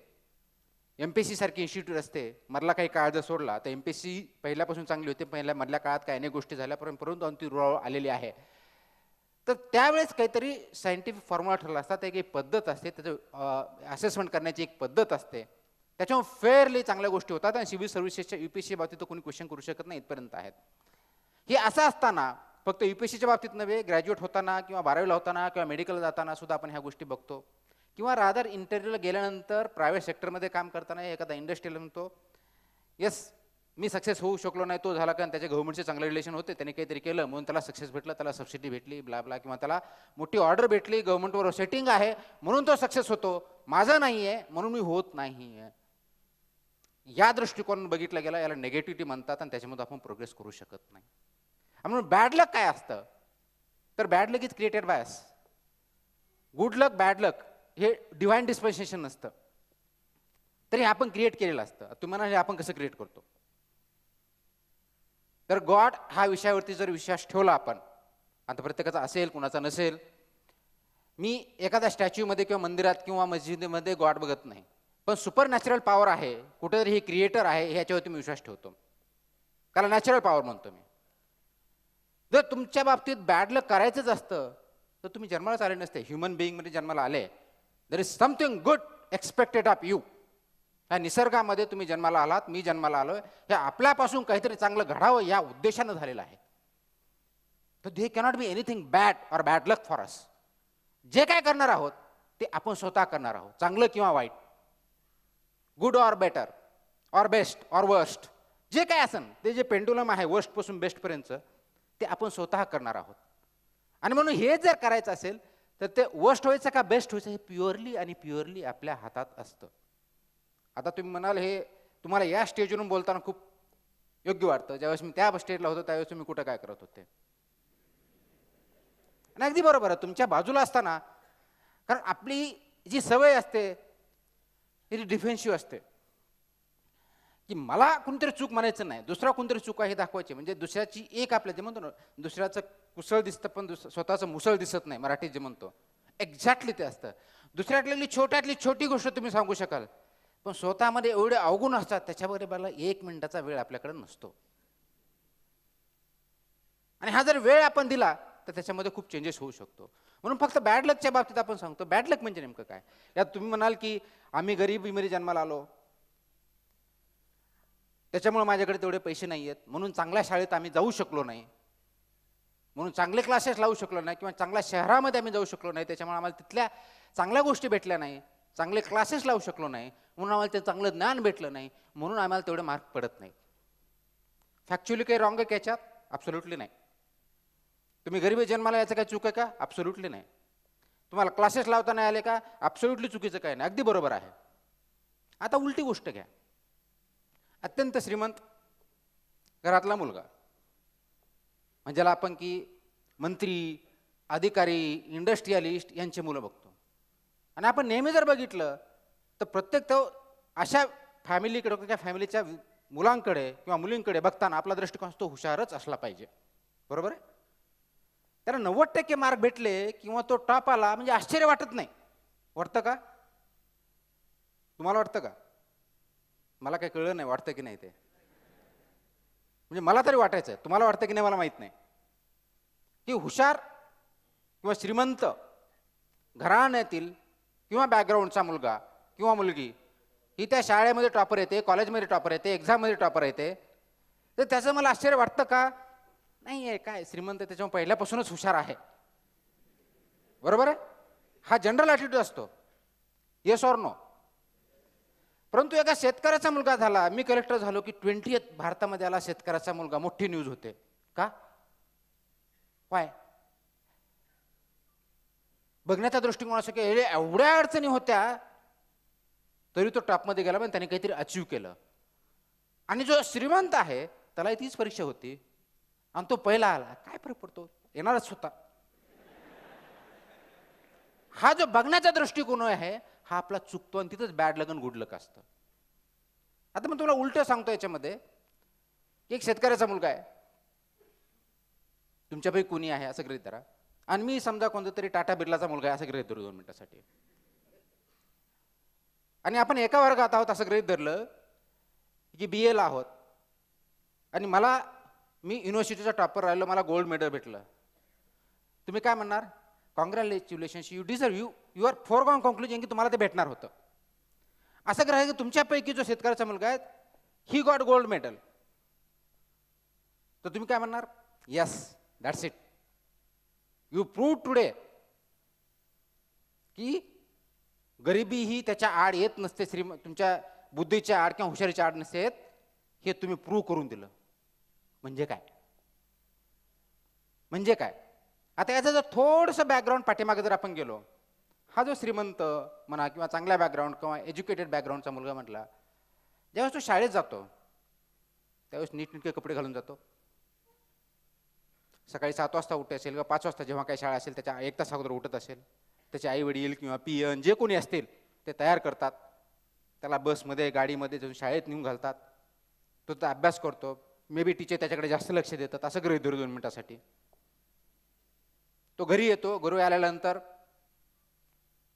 MPSC सारखी इन्स्टिट्यूट असते, मधला काही काळ जर सोडला तर MPSC पहिल्यापासून चांगली होती, मधल्या काळात काही अनेक गोष्टी झाल्या परंतु अंतिम रुळ आलेली आहे. तर त्यावेळेस काहीतरी सायंटिफिक फॉर्म्युला ठरला असतात, एक पद्धत असते, त्याचं असेसमेंट करण्याची एक पद्धत असते, त्याच्यामुळे फेअरली चांगल्या गोष्टी होतात. आणि सिव्हिल सर्व्हिसेसच्या UPSC बाबतीत तर कोणी क्वेश्चन करू शकत नाही इथपर्यंत आहेत. हे असं असताना फक्त UPSCच्या बाबतीत नव्हे, ग्रॅज्युएट होताना किंवा 12वीला होताना किंवा मेडिकल जाताना सुद्धा आपण ह्या गोष्टी बघतो. किंवा रादर इंटरव्ह्यूला गेल्यानंतर प्रायव्हेट सेक्टरमध्ये काम करताना एखादा इंडस्ट्रीला म्हणतो येस मी सक्सेस होऊ शकलो नाही, तो झाला कारण त्याच्या गव्हर्नमेंटचे चांगले रिलेशन होते, त्याने काहीतरी केलं म्हणून त्याला सक्सेस भेटलं, त्याला सबसिडी भेटली, ब्ला ब्ला, किंवा त्याला मोठी ऑर्डर भेटली, गव्हर्नमेंटवर सेटिंग आहे म्हणून तो सक्सेस होतो, माझं नाही आहे म्हणून मी होत नाही आहे. या दृष्टिकोन बघितला गेला याला नेगेटिव्हिटी म्हणतात आणि त्याच्यामध्ये आपण प्रोग्रेस करू शकत नाही. म्हणून बॅड लक काय असतं तर bad luck is created by us. Good luck, bad luck हे डिव्हाइन डिस्पेन्सेशन नसतं, तरी आपण क्रिएट केलेलं असतं. तुम्हाला हे आपण कसं क्रिएट करतो तर गॉड हा विषयावरती जर विश्वास ठेवला आपण, आता प्रत्येकाचा असेल कुणाचा नसेल, मी एखाद्या स्टॅच्यूमध्ये किंवा मंदिरात किंवा मस्जिदीमध्ये गॉड बघत नाही, पण सुपर नॅचरल पॉवर आहे कुठेतरी, हे क्रिएटर आहे ह्याच्यावरती मी विश्वास ठेवतो. त्याला नॅचरल पॉवर म्हणतो मी. जर तुमच्या बाबतीत बॅड लक करायचंच असतं तर तुम्ही जन्मालाच आले नसते. ह्युमन बिईंगमध्ये जन्माला आले, there is something good expected of you. ह्या निसर्गामध्ये तुम्ही जन्माला आलात, मी जन्माला आलोय, हे आपल्यापासून काहीतरी चांगलं घडावं या उद्देशानं झालेलं आहे. तर दे cannot be anything bad or bad luck for us. जे काय करणार आहोत ते आपण स्वतः करणार आहोत, चांगलं किंवा वाईट, good or better or best or worst, जे काय असेल ते जे पेंडुलम आहे वर्स्ट पासून बेस्ट पर्यंत ते आपण स्वतः करणार आहोत. आणि म्हणून हे जर करायचं असेल तर ते वर्स्ट व्हायचं का बेस्ट व्हायचं हे प्युअरली आणि प्युअरली आपल्या हातात असतं. आता तुम्ही म्हणाल हे तुम्हाला या स्टेजवरून बोलताना खूप योग्य वाटतं, ज्यावेळेस मी त्या स्टेजला होतो त्यावेळेस तुम्ही कुठं काय करत होते. आणि अगदी बरोबर आहे, तुमच्या बाजूला असताना, कारण आपली जी सवय असते ती डिफेन्सिव्ह असते की मला कोणतरी चूक म्हणायचं नाही, दुसरा कोणतरी चूक आहे हे दाखवायची. म्हणजे दुसऱ्याची एक आपल्या जे म्हणतो ना, दुसऱ्याचं कुसळ दिसतं पण स्वतःचं मुसळ दिसत नाही, मराठीत जे म्हणतो एक्झॅक्टली ते असतं. दुसऱ्यातली छोट्यातली छोटी गोष्ट तुम्ही सांगू शकाल पण स्वतःमध्ये एवढे अवगुण असतात त्याच्यावर मला 1 मिनिटाचा वेळ आपल्याकडे नसतो. आणि हा जर वेळ आपण दिला तर त्याच्यामध्ये खूप चेंजेस होऊ शकतो. म्हणून फक्त बॅड लकच्या बाबतीत आपण सांगतो. बॅड लक म्हणजे नेमकं काय? यात तुम्ही म्हणाल की आम्ही गरिबीमध्ये जन्माला आलो, त्याच्यामुळे माझ्याकडे तेवढे पैसे नाही आहेत, म्हणून चांगल्या शाळेत आम्ही जाऊ शकलो नाही, म्हणून चांगले क्लासेस लावू शकलो नाही, किंवा चांगल्या शहरामध्ये आम्ही जाऊ शकलो नाही, त्याच्यामुळे आम्हाला तिथल्या चांगल्या गोष्टी भेटल्या नाही, चांगले क्लासेस लावू शकलो नाही, म्हणून आम्हाला ते चांगलं ज्ञान भेटलं नाही, म्हणून आम्हाला तेवढे मार्क पडत नाही. फॅक्च्युअली काही रॉंग आहे का याच्यात? ॲब्सोल्युटली नाही. तुम्ही गरिबी जन्माला याचं काय चूक आहे का? ॲब्सोल्युटली नाही. तुम्हाला क्लासेस लावता नाही आले का? ॲब्सोल्युटली चुकीचं काय नाही, अगदी बरोबर आहे. आता उलटी गोष्ट घ्या, अत्यंत श्रीमंत घरातला मुलगा, म्हणजे ज्याला आपण की मंत्री, अधिकारी, इंडस्ट्रियलिस्ट यांची मुलं बघतो, आणि आपण नेहमी जर बघितलं तर प्रत्येक तो अशा फॅमिलीकडे किंवा फॅमिलीच्या मुलांकडे किंवा मुलींकडे बघताना आपला दृष्टिकोन तो हुशारच असला पाहिजे, बरोबर आहे. त्याला 90% मार्क भेटले किंवा तो टॉप आला म्हणजे आश्चर्य वाटत नाही. वाटतं का? तुम्हाला वाटतं का? मला काही कळलं नाही, वाटतं की नाही ते. म्हणजे मला तरी वाटायचं, तुम्हाला वाटतं की नाही मला माहित नाही, की हुशार किंवा श्रीमंत घराण्यातील किंवा बॅकग्राऊंडचा मुलगा किंवा मुलगी ही त्या शाळेमध्ये टॉपर येते, कॉलेजमध्ये टॉपर येते, एक्झाममध्ये टॉपर येते, तर त्याचं मला आश्चर्य वाटतं का? नाही आहे. काय श्रीमंत त्याच्यामुळे पहिल्यापासूनच हुशार आहे, बरोबर आहे. हा जनरल ॲटिट्यूड असतो, येस ऑर नो. परंतु एका शेतकऱ्याचा मुलगा झाला, मी कलेक्टर झालो की 20th भारतामध्ये आला शेतकऱ्याचा मुलगा, मोठी न्यूज होते का? वाय? बघण्याचा दृष्टिकोन असं की एवढ्या अडचणी होत्या तरी तो टॉपमध्ये गेला, पण त्याने काहीतरी अचीव केलं. आणि जो श्रीमंत आहे त्यालाही तीच परीक्षा होती आणि तो पहिला आला, काय फरक पडतो, येणारच होता. हा जो बघण्याचा दृष्टिकोन आहे हा आपला चुकतो आणि तिथंच बॅड लक आणि गुड लक असतं. आता मी तुम्हाला उलट सांगतो याच्यामध्ये, की एक शेतकऱ्याचा मुलगा आहे, तुमच्यापैकी कोणी आहे असं गृहीत धरा, आणि मी समजा कोणता तरी टाटा बिर्लाचा मुलगा आहे असं गृहीत धरू 2 मिनिटासाठी, आणि आपण एका वर्गात आहोत असं गृहीत धरलं की BA ला आहोत, आणि मी युनिव्हर्सिटीचा टॉपर राहिलो, मला गोल्ड मेडल भेटलं. तुम्ही काय म्हणणार? Congratulations, you deserve, you are forgone conclusion की तुम्हाला ते भेटणार होतं. असं ग्रह की तुमच्यापैकी जो शेतकऱ्याचा मुलगा आहे ही गॉट गोल्ड मेडल, तर तुम्ही काय म्हणणार? Yes, that's it, you prove today की गरिबी ही त्याच्या आड येत नसते, तुमच्या बुद्धीच्या आड किंवा हुशारीच्या आड नसते, हे तुम्ही प्रूव्ह करून दिलं. म्हणजे काय? म्हणजे काय? आता याचं जर थोडंसं बॅकग्राऊंड पाठीमागे जर आपण गेलो, हा जो श्रीमंत म्हणा किंवा चांगल्या बॅकग्राऊंड किंवा एज्युकेटेड बॅकग्राऊंडचा मुलगा म्हटला, ज्यावेळेस तो शाळेत जातो त्यावेळेस नीटनेटके कपडे घालून जातो, सकाळी 7 वाजता उठत असेल किंवा 5 वाजता जेव्हा काही शाळा असेल त्याच्या 1 तास अगोदर उठत असेल, त्याचे आई वडील किंवा पियन जे कोणी असतील ते तयार करतात, त्याला बसमध्ये गाडीमध्ये जाऊन शाळेत नेऊन घालतात, तो तर अभ्यास करतो, मे बी टीचर त्याच्याकडे जास्त लक्ष देतात, असं गृहीत धरू 2 मिनिटासाठी. तो घरी येतो, घरी आल्यानंतर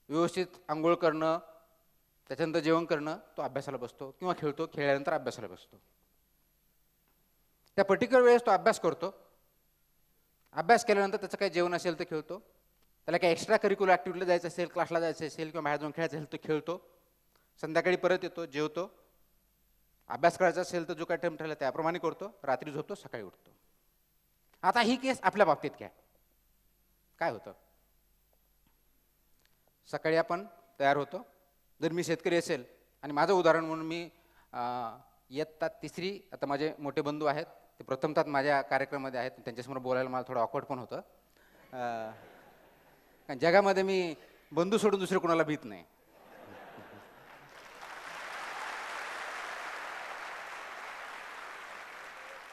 व्यवस्थित आंघोळ करणं, त्याच्यानंतर जेवण करणं, तो अभ्यासाला बसतो किंवा खेळतो, खेळल्यानंतर अभ्यासाला बसतो. त्या पर्टिक्युलर वेळेस तो अभ्यास करतो. अभ्यास केल्यानंतर त्याचं काही जेवण असेल तर खेळतो, त्याला काही एक्स्ट्रा करिक्युलर ॲक्टिव्हिटीला जायचं असेल, क्लासला जायचं असेल किंवा बाहेर जाऊन खेळायचं असेल तर खेळतो. संध्याकाळी परत येतो, जेवतो. अभ्यास करायचा असेल तर जो काही टाइम ठरला त्याप्रमाणे करतो. रात्री झोपतो, सकाळी उठतो. आता ही केस आपल्या बाबतीत काय होतं? सकाळी आपण तयार होतो. जर मी शेतकरी असेल आणि माझं उदाहरण म्हणून मी इयत्ता तिसरी, आता माझे मोठे बंधू आहेत, ते प्रथमतः माझ्या कार्यक्रमामध्ये आहेत, त्यांच्यासमोर बोलायला मला थोडं ऑकवर्ड पण होतं. कारण जगामध्ये मी बंधू सोडून दुसरे कोणाला भीत नाही.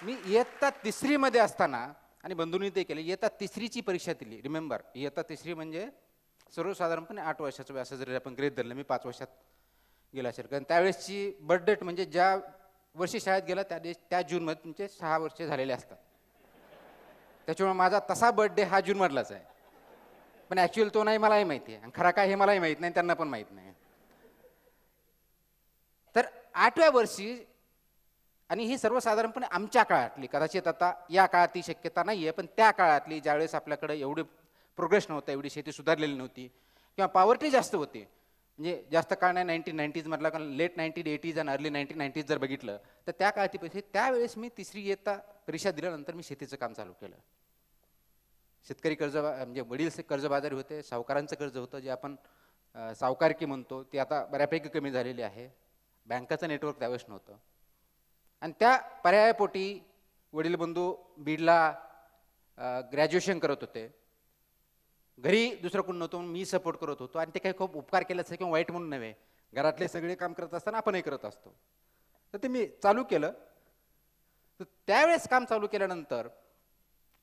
मी इयत्ता तिसरीमध्ये असताना, आणि बंधूंनी ते केले, इयत्ता तिसरीची परीक्षा दिली. रिमेंबर, इयत्ता तिसरी म्हणजे सर्वसाधारणपणे 8 वर्षाचं. असं जरी आपण ग्रेड धरलं, मी 5 वर्षात गेला असेल. कारण त्यावेळेसची बर्थ डेट म्हणजे ज्या वर्षी शाळेत गेला त्या जूनमध्ये तुमचे 6 वर्ष झालेले असतात. त्याच्यामुळे माझा तसा बर्थडे हा जूनमधलाच आहे. पण ॲक्च्युअल तो नाही मलाही माहिती आहे, आणि खरा काय हे मलाही माहीत नाही, त्यांना पण माहीत नाही. तर 8व्या वर्षी, आणि ही सर्वसाधारणपणे आमच्या काळातली, कदाचित आता या काळात ती शक्यता नाही आहे, पण त्या काळातली ज्यावेळेस आपल्याकडे एवढी प्रोग्रेस नव्हतं, एवढी शेती सुधारलेली नव्हती किंवा पॉवर्टी जास्त होती, म्हणजे जास्त काळ नाही 1990s मधला, कारण लेट 1980s आणि अर्ली 1990s जर बघितलं तर त्या काळाची परिस्थिती. त्यावेळेस मी तिसरी इयत्ता परीक्षा दिल्यानंतर मी शेतीचं काम चालू केलं. शेतकरी कर्ज म्हणजे वडील कर्जबाजारी होते, सावकारांचं कर्ज होतं, जे आपण सावकारकी म्हणतो, ते आता बऱ्यापैकी कमी झालेली आहे. बँकाचं नेटवर्क त्यावेळेस नव्हतं, आणि त्या पर्यायापोटी वडील बंधू बीडला ग्रॅज्युएशन करत होते. घरी दुसरं कोण नव्हतं, मी सपोर्ट करत होतो, आणि ते काही खूप उपकार केल्याचं किंवा वाईट म्हणून नव्हे, घरातले सगळे काम करत असताना आपणही करत असतो. तर ते मी चालू केलं. तर त्यावेळेस काम चालू केल्यानंतर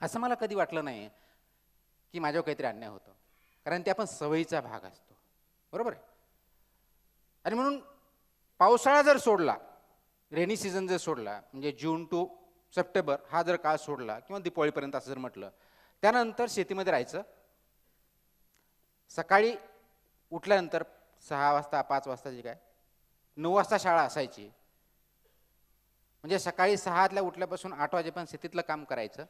असं मला कधी वाटलं नाही की माझ्यावर काहीतरी अन्याय होतं, कारण ते आपण सवयीचा भाग असतो, बरोबर आहे. आणि म्हणून पावसाळा जर सोडला, रेनी सीझन जर सोडला, म्हणजे जून टू सप्टेंबर हा जर काळ सोडला, किंवा दिवाळीपर्यंत असं जर म्हटलं, त्यानंतर शेतीमध्ये राहायचं. सकाळी उठल्यानंतर 6 वाजता 5 वाजता जे काय 9 वाजता शाळा असायची, म्हणजे सकाळी 6 उठल्यापासून 8 वाजेपर्यंत शेतीतलं काम करायचं.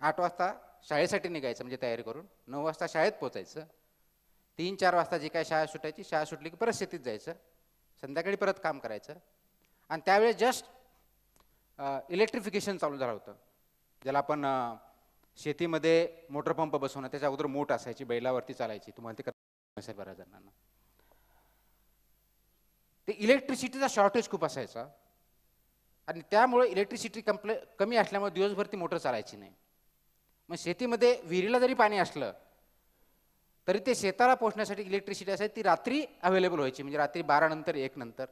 8 वाजता शाळेसाठी निघायचं, म्हणजे तयारी करून 9 वाजता शाळेत पोचायचं. 3-4 वाजता जी काय शाळा सुटायची, शाळा सुटली की परत शेतीत जायचं, संध्याकाळी परत काम करायचं. आणि त्यावेळेस जस्ट इलेक्ट्रिफिकेशन चालू झालं होतं, ज्याला आपण शेतीमध्ये मोटर पंप बसवणं. त्याच्या अगोदर मोठ असायची, बैलावरती चालायची, तुम्हाला ते असेल बऱ्याच जणांना. ते इलेक्ट्रिसिटीचा शॉर्टेज खूप असायचा, आणि त्यामुळे इलेक्ट्रिसिटी कमी असल्यामुळे दिवसभर ती मोटर चालायची नाही. मग शेतीमध्ये विहिरीला जरी पाणी असलं तरी ते शेताला पोहोचण्यासाठी इलेक्ट्रिसिटी असायची, ती रात्री अवेलेबल व्हायची, म्हणजे रात्री 12 नंतर 1 नंतर.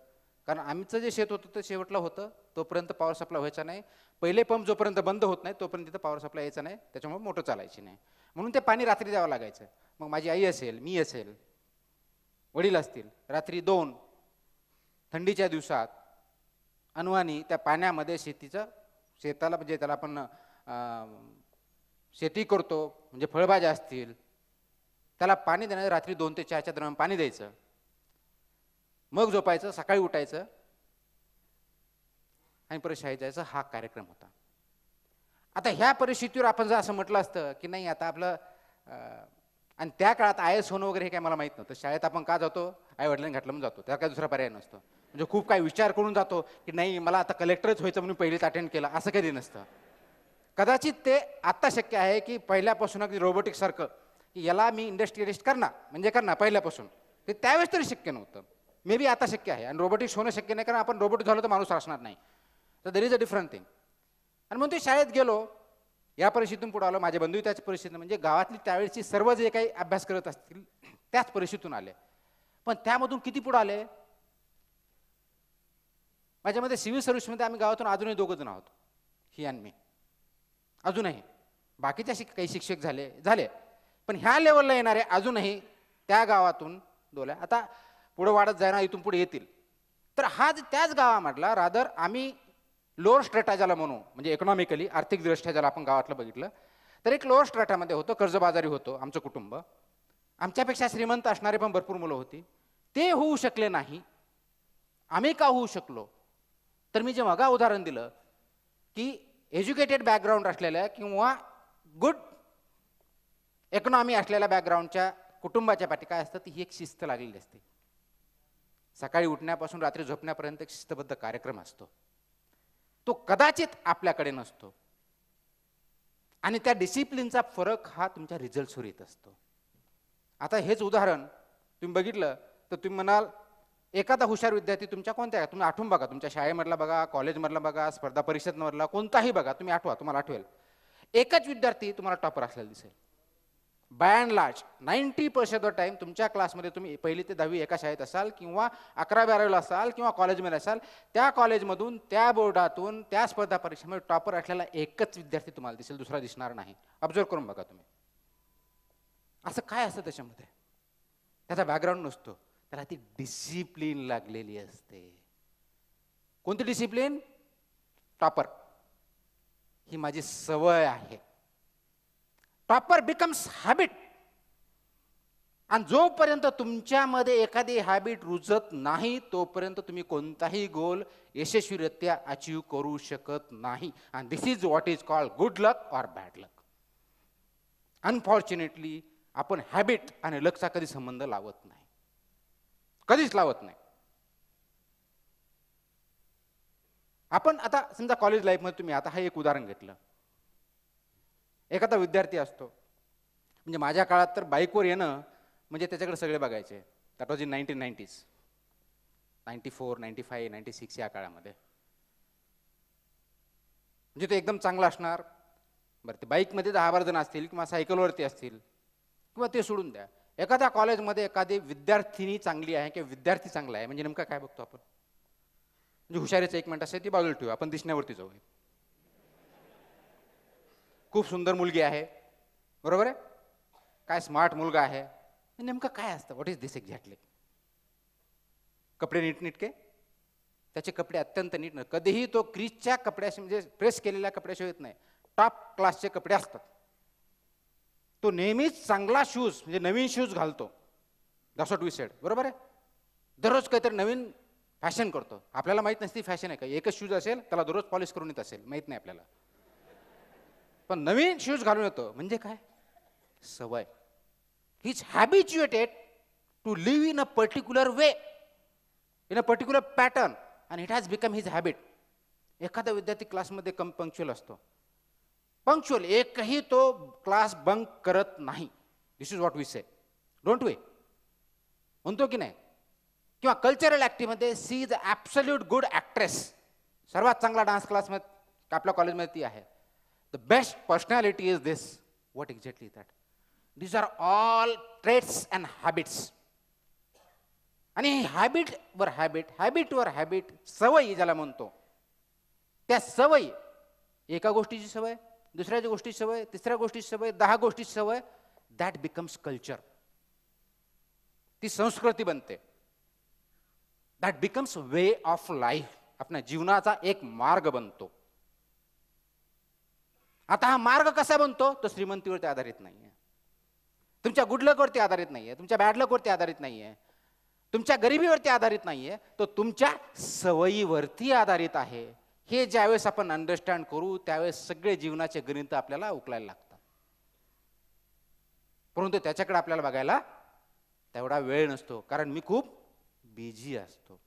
कारण आमचं जे शेत होतं ते शेवटला होतं, तोपर्यंत पॉवर सप्लाय व्हायचा नाही. पहिले पंप जोपर्यंत बंद होत नाही तोपर्यंत तिथं पॉवर सप्लाय यायचा नाही, त्याच्यामुळे मोटर चालायची नाही. म्हणून ते पाणी रात्री द्यावं लागायचं. मग माझी आई असेल, मी असेल, वडील असतील, रात्री 2 थंडीच्या दिवसात अनवाणी त्या पाण्यामध्ये शेताला, म्हणजे त्याला आपण शेती करतो, म्हणजे फळभाज्या असतील, त्याला पाणी देण्याचं रात्री 2 ते 4च्या दरम्यान पाणी द्यायचं, मग झोपायचं, सकाळी उठायचं आणि परत शाळेत जायचं. हा कार्यक्रम होता. आता ह्या परिस्थितीवर आपण जर असं म्हटलं असतं की नाही आता आपलं, आणि त्या काळात IAS होणं वगैरे हे काय मला माहीत नव्हतं. शाळेत आपण का जातो, आई वडिलांनी घातलं म्हणून जातो, त्याला काय दुसरा पर्याय नसतो. म्हणजे खूप काही विचार करून जातो की नाही मला आता कलेक्टरच व्हायचं म्हणून पहिलीच अटेंड केलं, असं कधी नसतं. कदाचित ते आत्ता शक्य आहे की पहिल्यापासून अगदी रोबोटिक्स सारखं की याला मी इंडस्ट्रियलिस्ट करणार म्हणजे करणार पहिल्यापासून, ते त्यावेळेस तरी शक्य नव्हतं. मे बी आता शक्य आहे, आणि रोबोटिक्स होणं शक्य नाही, कारण आपण रोबोट झालो तर माणूस असणार नाही. तर there is a different thing. आणि म्हणून ते शाळेत गेलो, या परिस्थितीतून पुढे आलो. माझे बंधू त्याच परिस्थिती, म्हणजे गावातली त्यावेळेची सर्व जे काही अभ्यास करत असतील त्याच परिस्थितीतून आले. पण त्यामधून किती पुढे आले, माझ्यामध्ये सिव्हिल सर्व्हिसमध्ये आम्ही गावातून अजूनही 2 जण आहोत, ही आणि मी. अजूनही बाकीच्या काही शिक्षक झाले, पण ह्या लेवलला येणारे अजूनही त्या गावातून 2. आता पुढे वाढत जाणार, इथून पुढे येतील. तर हा त्याच गावामधला, रादर आम्ही लोअर स्ट्रेटा ज्याला म्हणू, म्हणजे इकॉनॉमिकली आर्थिक दृष्ट्या ज्याला आपण गावातलं बघितलं तर एक लोअर स्ट्रेटामध्ये होतं, कर्जबाजारी होतो आमचं कुटुंब. आमच्यापेक्षा श्रीमंत असणारे पण भरपूर मुलं होती. ते होऊ शकले नाही, आम्ही का होऊ शकलो, तर मी जे मगा उदाहरण दिलं की एज्युकेटेड बॅकग्राऊंड असलेल्या किंवा गुड इकॉनॉमी असलेल्या बॅकग्राऊंडच्या कुटुंबाच्या पाठी काय असतं, ती ही एक शिस्त लागलेली असते. सकाळी उठण्यापासून रात्री झोपण्यापर्यंत एक शिस्तबद्ध कार्यक्रम असतो. तो कदाचित आपल्याकडे नसतो आणि त्या डिसिप्लिनचा फरक हा तुमच्या रिझल्ट्सवर येत असतो. आता हेच उदाहरण तुम्ही बघितलं तर तुम्ही म्हणाल एखादा हुशार विद्यार्थी तुमच्या कोणत्या, तुम्ही आठवून बघा, तुमच्या शाळेमधला बघा, कॉलेजमधला बघा, स्पर्धा परिषदमधला कोणताही बघा, तुम्ही आठवा, तुम्हाला आठवेल एकच विद्यार्थी तुम्हाला टॉपर असलेला दिसेल. By and large 90% of the time तुमच्या क्लासमध्ये तुम्ही 1ली ते 10वी एका शाळेत असाल किंवा 11वी-12वीला असाल किंवा कॉलेजमध्ये असाल, त्या कॉलेजमधून त्या बोर्डातून त्या स्पर्धा परीक्षेमध्ये टॉपर असलेला एकच विद्यार्थी तुम्हाला दिसेल, दुसरा दिसणार नाही. ऑब्झर्व करून बघा तुम्ही. असं काय असतं त्याच्यामध्ये? त्याचा बॅकग्राऊंड नसतो, त्याला ती डिसिप्लिन लागलेली असते. कोणती डिसिप्लिन? टॉपर. ही माझी सवय आहे. Topper becomes habit. आणि जोपर्यंत तुमच्यामध्ये एखादी हॅबिट रुजत नाही तोपर्यंत तुम्ही कोणताही गोल यशस्वीरित्या अचीव करू शकत नाही. आणि this is what is called good luck or bad luck. Unfortunately आपण हॅबिट आणि लकचा कधी संबंध लावत नाही, कधीच लावत नाही. आपण आता समजा कॉलेज लाईफमध्ये तुम्ही, आता हा एक उदाहरण घेतलं, एखादा विद्यार्थी असतो, म्हणजे माझ्या काळात तर बाईकवर येणं म्हणजे त्याच्याकडे सगळे बघायचे. दॅट वॉज इन 1990s, 94, 95, 96 या काळामध्ये. म्हणजे ते एकदम चांगलं असणार. बरं, ते बाईकमध्ये 10-12 जण असतील किंवा सायकलवरती असतील किंवा ते सोडून द्या, एखाद्या कॉलेजमध्ये एखादी विद्यार्थिनी चांगली आहे किंवा विद्यार्थी चांगला आहे, म्हणजे नेमकं काय बघतो आपण? म्हणजे हुशारीचं एक मिनिट असेल ती बाजूला ठेवू, आपण दिसण्यावरती जाऊ. खूप सुंदर मुलगी आहे, बरोबर आहे, काय स्मार्ट मुलगा आहे, नेमकं काय असतं? What is this exactly? कपडे नीटनेटके, त्याचे कपडे अत्यंत नीट, कधीही तो क्रीजच्या कपड्याशी म्हणजे प्रेस केलेल्या कपड्याशिवाय येत नाही, टॉप क्लासचे कपडे असतात. तो नेहमीच चांगला शूज म्हणजे नवीन शूज घालतो. दॅट्स व्हॉट वी सेड, बरोबर आहे. दररोज काहीतरी नवीन फॅशन करतो. आपल्याला माहित नसती फॅशन आहे का, एकच शूज असेल त्याला दररोज पॉलिश करून येत असेल, माहित नाही आपल्याला, पण नवीन शूज घालून येतो. म्हणजे काय? सवय. He is habituated to live in a particular way, in a particular pattern, and it has become his habit. एखादा विद्यार्थी क्लासमध्ये कम पंक्च्युअल असतो, पंक्च्युअल, एकही तो क्लास बंक करत नाही. This is what we say, don't we, म्हणतो की नाही? किंवा कल्चरल ॲक्टिव्हिटीमध्ये she is absolute good actress, सर्वात चांगला डान्स क्लासमध्ये आपल्या कॉलेजमध्ये ती आहे. The best personality is this. What exactly is that? These are all traits and habits. आणि हॅबिट वर हॅबिट, सवयी ज्याला म्हणतो, त्या सवयी, एका गोष्टीची सवय, दुसऱ्या गोष्टीची सवय, तिसऱ्या गोष्टीची सवय, 10 गोष्टीची सवय, दॅट बिकम्स कल्चर. ती संस्कृती बनते. That becomes way of life, आपल्या जीवनाचा एक मार्ग बनतो. आता हा मार्ग कसा बनतो? तो श्रीमंतीवरती आधारित नाहीये, तुमच्या गुडलकवरती आधारित नाहीये, तुमच्या बॅडलकवरती आधारित नाहीये, तुमच्या गरिबीवरती आधारित नाहीये, तो तुमच्या सवयीवरती आधारित आहे. हे ज्यावेळेस आपण अंडरस्टँड करू त्यावेळेस सगळे जीवनाचे गणित आपल्याला उकलायला लागतात. परंतु त्याच्याकडे आपल्याला बघायला तेवढा वेळ नसतो, कारण मी खूप बिझी असतो.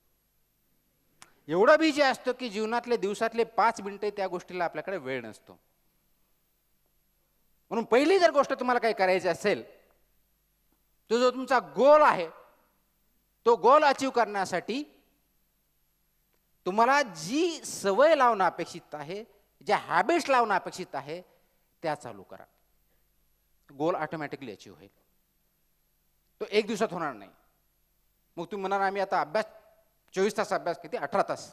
एवढा बिझी असतो की जीवनातले दिवसातले 5 मिनिटे त्या गोष्टीला आपल्याकडे वेळ नसतो. म्हणून पहिली जर गोष्ट तुम्हाला काही करायची असेल, तो जो तुमचा गोल आहे, तो गोल अचीव करण्यासाठी तुम्हाला जी सवय लावणं अपेक्षित आहे, ज्या हॅबिट्स लावणं अपेक्षित आहे, त्या चालू करा. गोल ऑटोमॅटिकली अचीव होईल. तो एक दिवसात होणार नाही. मग तुम्ही म्हणाल आम्ही आता अभ्यास 24 तास अभ्यास, किती 18 तास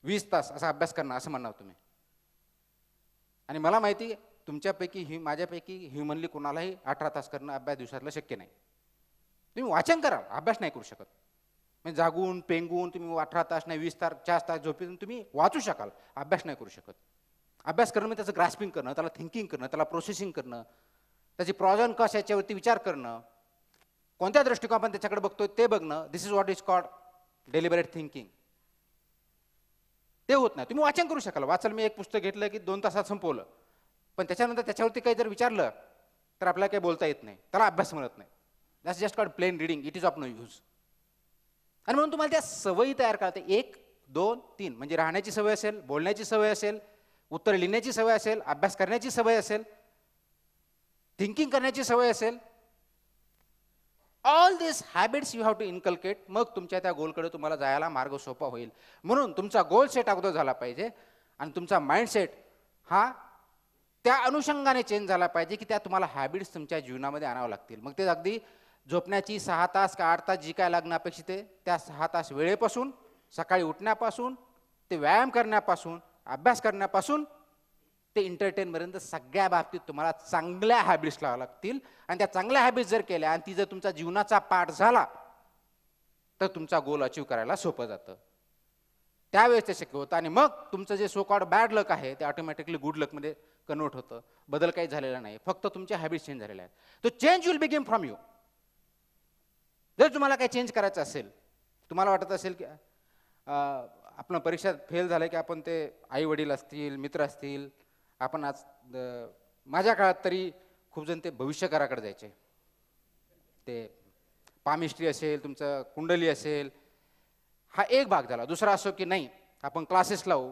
20 तास असा अभ्यास करणार असं म्हणणार तुम्ही. आणि मला माहिती आहे तुमच्यापैकी माझ्यापैकी ह्युमनली कोणालाही 18 तास करणं अभ्यास दिवसातलं शक्य नाही. तुम्ही वाचन करा, अभ्यास नाही करू शकत. म्हणजे जागून पेंगून तुम्ही 18 तास नाही 20 तास 4 तास झोपेतून तुम्ही वाचू शकाल, अभ्यास नाही करू शकत. अभ्यास करणं म्हणजे त्याचं ग्रास्पिंग करणं, त्याला थिंकिंग करणं, त्याला प्रोसेसिंग करणं, त्याची प्रॉज अँड कॉस्ट याच्यावरती विचार करणं, कोणत्या दृष्टिकोन आपण त्याच्याकडे बघतोय ते बघणं. This is what is called deliberate thinking. ते होत नाही. तुम्ही वाचन करू शकाल, वाचाल मी एक पुस्तक घेतलं की 2 तासात संपवलं, पण त्याच्यानंतर त्याच्यावरती काही जर विचारलं तर आपल्याला काही बोलता येत नाही, त्याला अभ्यास म्हणत नाही. That's just called plain reading, it is of no use. आणि म्हणून तुम्हाला त्या सवयी तयार करते. 1, 2, 3 म्हणजे राहण्याची सवय असेल, बोलण्याची सवय असेल, उत्तर लिहिण्याची सवय असेल, अभ्यास करण्याची सवय असेल, थिंकिंग करण्याची सवय असेल. All this habits you have to inculcate. मग तुमच्या त्या गोलकडे तुम्हाला जायला मार्ग सोपा होईल. म्हणून तुमचा गोल सेट अगोदर झाला पाहिजे आणि तुमचा माइंडसेट हा त्या अनुषंगाने चेंज झाला पाहिजे की त्या तुम्हाला हॅबिट्स तुमच्या जीवनामध्ये आणावं लागतील. मग ते अगदी झोपण्याची 6 तास का 8 तास जी काय लागणं अपेक्षित आहे त्या 6 तास वेळेपासून, सकाळी उठण्यापासून ते व्यायाम करण्यापासून, अभ्यास करण्यापासून ते एंटरटेनपर्यंत सगळ्या बाबतीत तुम्हाला चांगल्या हॅबिट्स लावाव्या लागतील. आणि त्या चांगल्या हॅबिट्स जर केल्या आणि ती जर तुमचा जीवनाचा पार्ट झाला तर तुमचा गोल अचीव करायला सोपं जातं. त्यावेळेस ते शक्य होतं. आणि मग तुमचं जे सो कॉल्ड बॅड लक आहे ते ऑटोमॅटिकली गुड लकमध्ये कन्वर्ट होतं. बदल काही झालेला नाही, फक्त तुमचे हॅबिट्स चेंज झालेले आहेत. तो change will begin from you. जर तुम्हाला काही चेंज करायचं असेल, तुम्हाला वाटत असेल की आपण परीक्षेत फेल झालं की आपण ते आई वडील असतील, मित्र असतील, आपण आज माझ्या काळात तरी खूप जण ते भविष्यकाराकडे जायचे. ते पामिस्ट्री असेल, तुमचं कुंडली असेल, हा एक भाग झाला. दुसरा असतो की नाही आपण क्लासेस लावू.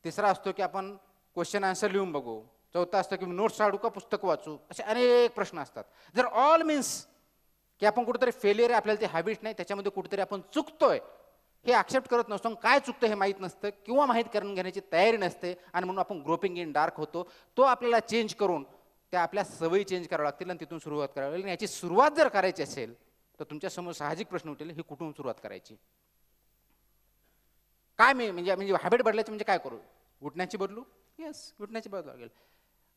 तिसरा असतो की आपण क्वेश्चन आन्सर लिहून बघू. चौथा असतो की नोट्स काढू का पुस्तक वाचू. असे अनेक प्रश्न असतात. जर ऑल मीन्स की आपण कुठेतरी फेलियर आहे, आपल्याला ते हॅबिट नाही, त्याच्यामध्ये कुठेतरी आपण चुकतोय हे ऍक्सेप्ट करत नसतो, काय चुकतं हे माहीत नसतं किंवा माहीत करून घेण्याची तयारी नसते आणि म्हणून आपण ग्रोपिंग इन डार्क होतो. तो आपल्याला चेंज करून त्या आपल्या सवयी चेंज कराव्या लागतील आणि तिथून सुरुवात करावी लागेल. याची सुरुवात जर करायची असेल तर तुमच्यासमोर साहजिक प्रश्न उठेल, ही कुठून सुरुवात करायची. काय म्हणजे हॅबिट बदलायची म्हणजे काय करू, उठण्याची बदलू. येस, उठण्याची बदलावं लागेल.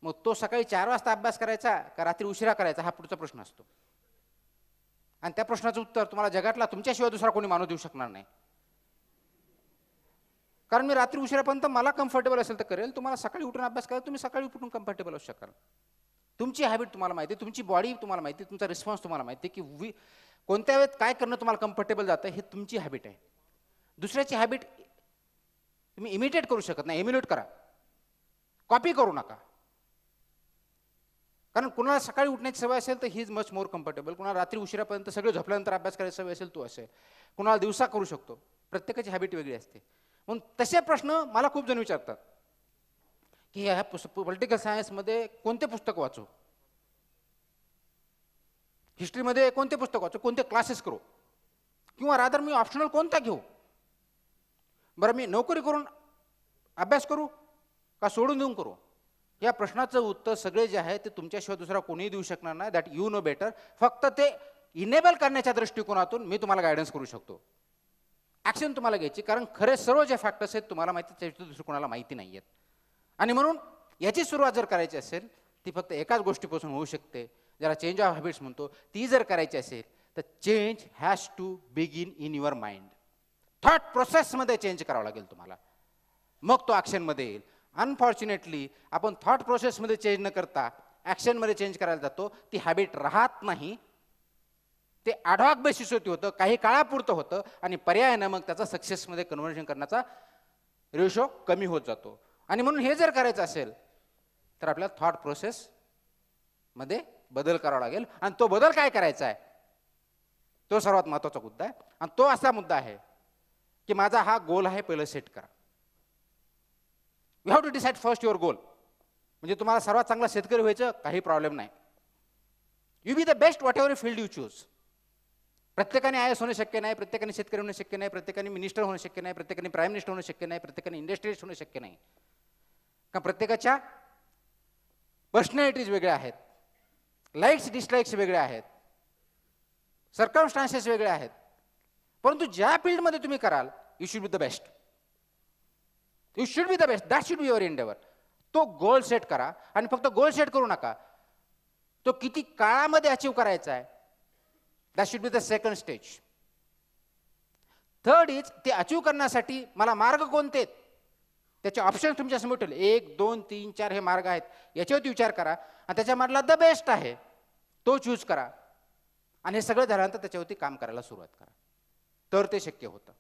मग तो सकाळी 4 वाजता अभ्यास करायचा का रात्री उशिरा करायचा हा पुढचा प्रश्न असतो. आणि त्या प्रश्नाचं उत्तर तुम्हाला जगातला तुमच्याशिवाय दुसरा कोणी माणूस देऊ शकणार नाही. कारण मी रात्री उशिरापर्यंत मला कम्फर्टेबल असेल तर करेल, तुम्हाला सकाळी उठून अभ्यास करायला तुम्ही सकाळी उठून कम्फर्टेबल असू शकाल. तुमची हॅबिट तुम्हाला माहिती आहे, तुमची बॉडी तुम्हाला माहिती आहे, तुमचा रिस्पॉन्स तुम्हाला माहिती आहे की कोणत्या वेळेत काय करणं तुम्हाला कम्फर्टेबल जातं हे तुमची हॅबिट आहे. दुसऱ्याची हॅबिट तुम्ही इमिटेट करू शकत नाही. इम्युलेट करा, कॉपी करू नका. कारण कुणाला सकाळी उठण्याची सवय असेल तर he is much more comfortable. कुणाला रात्री उशिरापर्यंत सगळे झोपल्यानंतर अभ्यास करायची सवय असेल तो असेल, कुणाला दिवसा करू शकतो. प्रत्येकाची हॅबिट वेगळी असते. म्हणून तसे प्रश्न मला खूप जण विचारतात की ह्या पॉलिटिकल सायन्समध्ये कोणते पुस्तक वाचू, हिस्ट्रीमध्ये कोणते पुस्तक वाचू, कोणते क्लासेस करू, किंवा रादर मी ऑप्शनल कोणता घेऊ. बरं मी नोकरी करून अभ्यास करू का सोडून देऊन करू. या प्रश्नाचं उत्तर सगळे जे आहे ते तुमच्याशिवाय दुसरा कोणीही देऊ शकणार नाही. That you know better. फक्त ते इनेबल करण्याच्या दृष्टिकोनातून मी तुम्हाला गायडन्स करू शकतो. ॲक्शन तुम्हाला घ्यायची, कारण खरे सर्व जे फॅक्टर्स आहेत तुम्हाला माहिती, त्याच्या दुसरं कोणाला माहिती नाही आहेत. आणि म्हणून याची सुरुवात जर करायची असेल ती फक्त एकाच गोष्टीपासून होऊ शकते, ज्याला चेंज ऑफ हॅबिट्स म्हणतो. ती जर करायची असेल तर change has to begin in your mind. Thought प्रोसेसमध्ये चेंज करावं लागेल तुम्हाला, मग तो ॲक्शनमध्ये येईल. अनफॉर्च्युनेटली आपण थॉट प्रोसेसमध्ये चेंज न करता ॲक्शनमध्ये चेंज करायला जातो. ती हॅबिट राहत नाही, ते ॲडहॉक बेसिसवरती होतं, काही काळापुरतं होतं आणि पर्यायानं मग त्याचा सक्सेसमध्ये कन्व्हर्जन करण्याचा रेशो कमी होत जातो. आणि म्हणून हे जर करायचं असेल तर आपल्याला थॉट प्रोसेसमध्ये बदल करावा लागेल. आणि तो बदल काय करायचा आहे तो सर्वात महत्त्वाचा मुद्दा आहे. आणि तो असा मुद्दा आहे की माझा हा गोल आहे, पहिलं सेट करा. You have to decide first your goal. म्हणजे तुम्हाला सर्वात चांगला शेतकरी व्हायचं, काही प्रॉब्लेम नाही. You be the best whatever field you choose. प्रत्येकाने आय एस होणं शक्य नाही, प्रत्येकाने शेतकरी होणं शक्य नाही, प्रत्येकाने मिनिस्टर होणं शक्य नाही, प्रत्येकाने प्राईम मिनिस्टर होणं शक्य नाही, प्रत्येकाने इंडस्ट्रियलिस्ट होणं शक्य नाही. का प्रत्येकाच्या पर्सनॅलिटीज वेगळ्या आहेत, लाईक्स डिसलाईक्स वेगळ्या आहेत, सर्कमस्टान्सेस वेगळे आहेत. परंतु ज्या फील्डमध्ये तुम्ही कराल you should be the best. You should be the best. That should be your Endeavour. तो गोल सेट करा. आणि फक्त गोल सेट करू नका, तो किती काळामध्ये अचीव करायचा आहे, that should be the second stage. Third is ते अचीव करण्यासाठी मला मार्ग कोणते, त्याचे ऑप्शन तुमच्या समोर ठेवले. 1, 2, 3, 4 हे मार्ग आहेत, याच्यावरती विचार करा आणि त्याच्यामधला द बेस्ट आहे तो चूज करा. आणि हे सगळं झाल्यानंतर त्याच्यावरती काम करायला सुरुवात करा, तर ते शक्य होतं.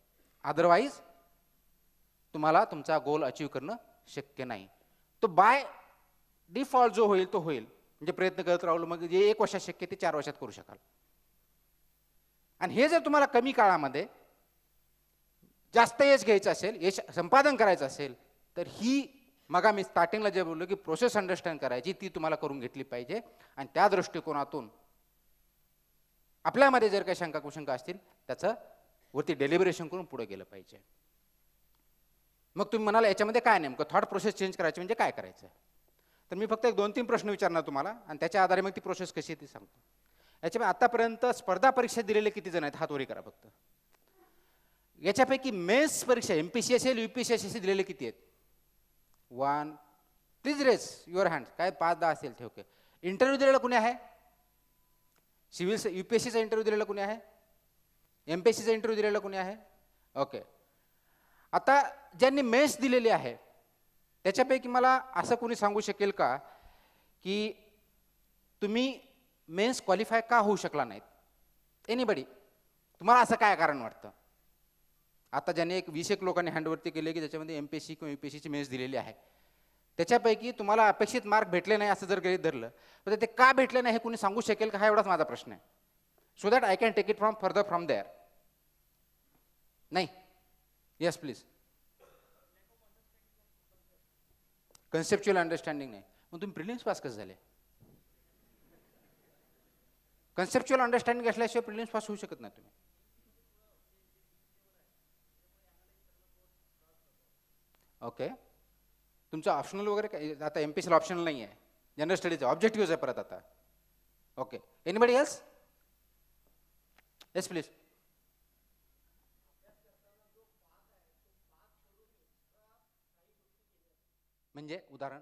अदरवाईज तुम्हाला तुमचा गोल अचीव करणं शक्य नाही. तो बाय डिफॉल्ट जो होईल तो होईल, म्हणजे प्रयत्न करत राहिलो मग जे 1 वर्षात शक्य ते 4 वर्षात करू शकाल. आणि हे जर तुम्हाला कमी काळामध्ये जास्त यश घ्यायचं असेल, यश संपादन करायचं असेल, तर ही मग मी स्टार्टिंगला जे बोललो की प्रोसेस अंडरस्टँड करायची ती तुम्हाला करून घेतली पाहिजे. आणि त्या दृष्टिकोनातून आपल्यामध्ये जर काही शंका कुशंका असतील त्याचं वरती डेलिब्रेशन करून पुढे गेलं पाहिजे. मग तुम्ही म्हणाला याच्यामध्ये काय नेमकं थॉट प्रोसेस चेंज करायची म्हणजे काय करायचं. तर मी फक्त 1-2-3 प्रश्न विचारणार तुम्हाला आणि त्याच्या आधारे मग ती प्रोसेस कशी आहे ती सांगतो. याच्यामध्ये आतापर्यंत स्पर्धा परीक्षा दिलेले किती जण आहेत हात वरी करा फक्त. याच्यापैकी मेन्स परीक्षा एमपीसी असेल यूपीएससी असेल दिलेले किती आहेत? 1. Please raise your hand. काय 5-10 असेल ठेव. इंटरव्ह्यू दिलेला कुणी आहे? सिव्हिल यूपीएससीचा इंटरव्ह्यू दिलेला कुणी आहे? एमपीएससीचा इंटरव्ह्यू दिलेला कुणी आहे? ओके. आता ज्यांनी मेन्स दिलेली आहे त्याच्यापैकी मला असं कोणी सांगू शकेल का की तुम्ही मेन्स क्वालिफाय का होऊ शकला नाहीत? एनीबडी? तुम्हाला असं काय कारण वाटतं? आता ज्याने 20 लोकांनी हँडवरती केले की त्याच्यामध्ये एमपीएससी किंवा यूपीएससीची मेन्स दिलेली आहे त्याच्यापैकी तुम्हाला अपेक्षित मार्क भेटले नाही असं जर गृहीत धरलं तर ते का भेटले नाही हे कोणी सांगू शकेल का? हा एवढाच माझा प्रश्न आहे. So that I can take it further from there. नाही? Yes please. कन्सेप्च्युअल अंडरस्टँडिंग नाही. मग तुम्ही प्रिलिम्स पास कसं झाले? कन्सेप्च्युअल अंडरस्टँडिंग असल्याशिवाय प्रिलिम्स पास होऊ शकत नाही तुम्ही. ओके. तुमचं ऑप्शनल वगैरे काय आता एमपीसीला ऑप्शनल नाही आहे, जनरल स्टडीज ऑब्जेक्टिव्ह आहे परत आता. Okay. Anybody else? Yes please. म्हणजे उदाहरण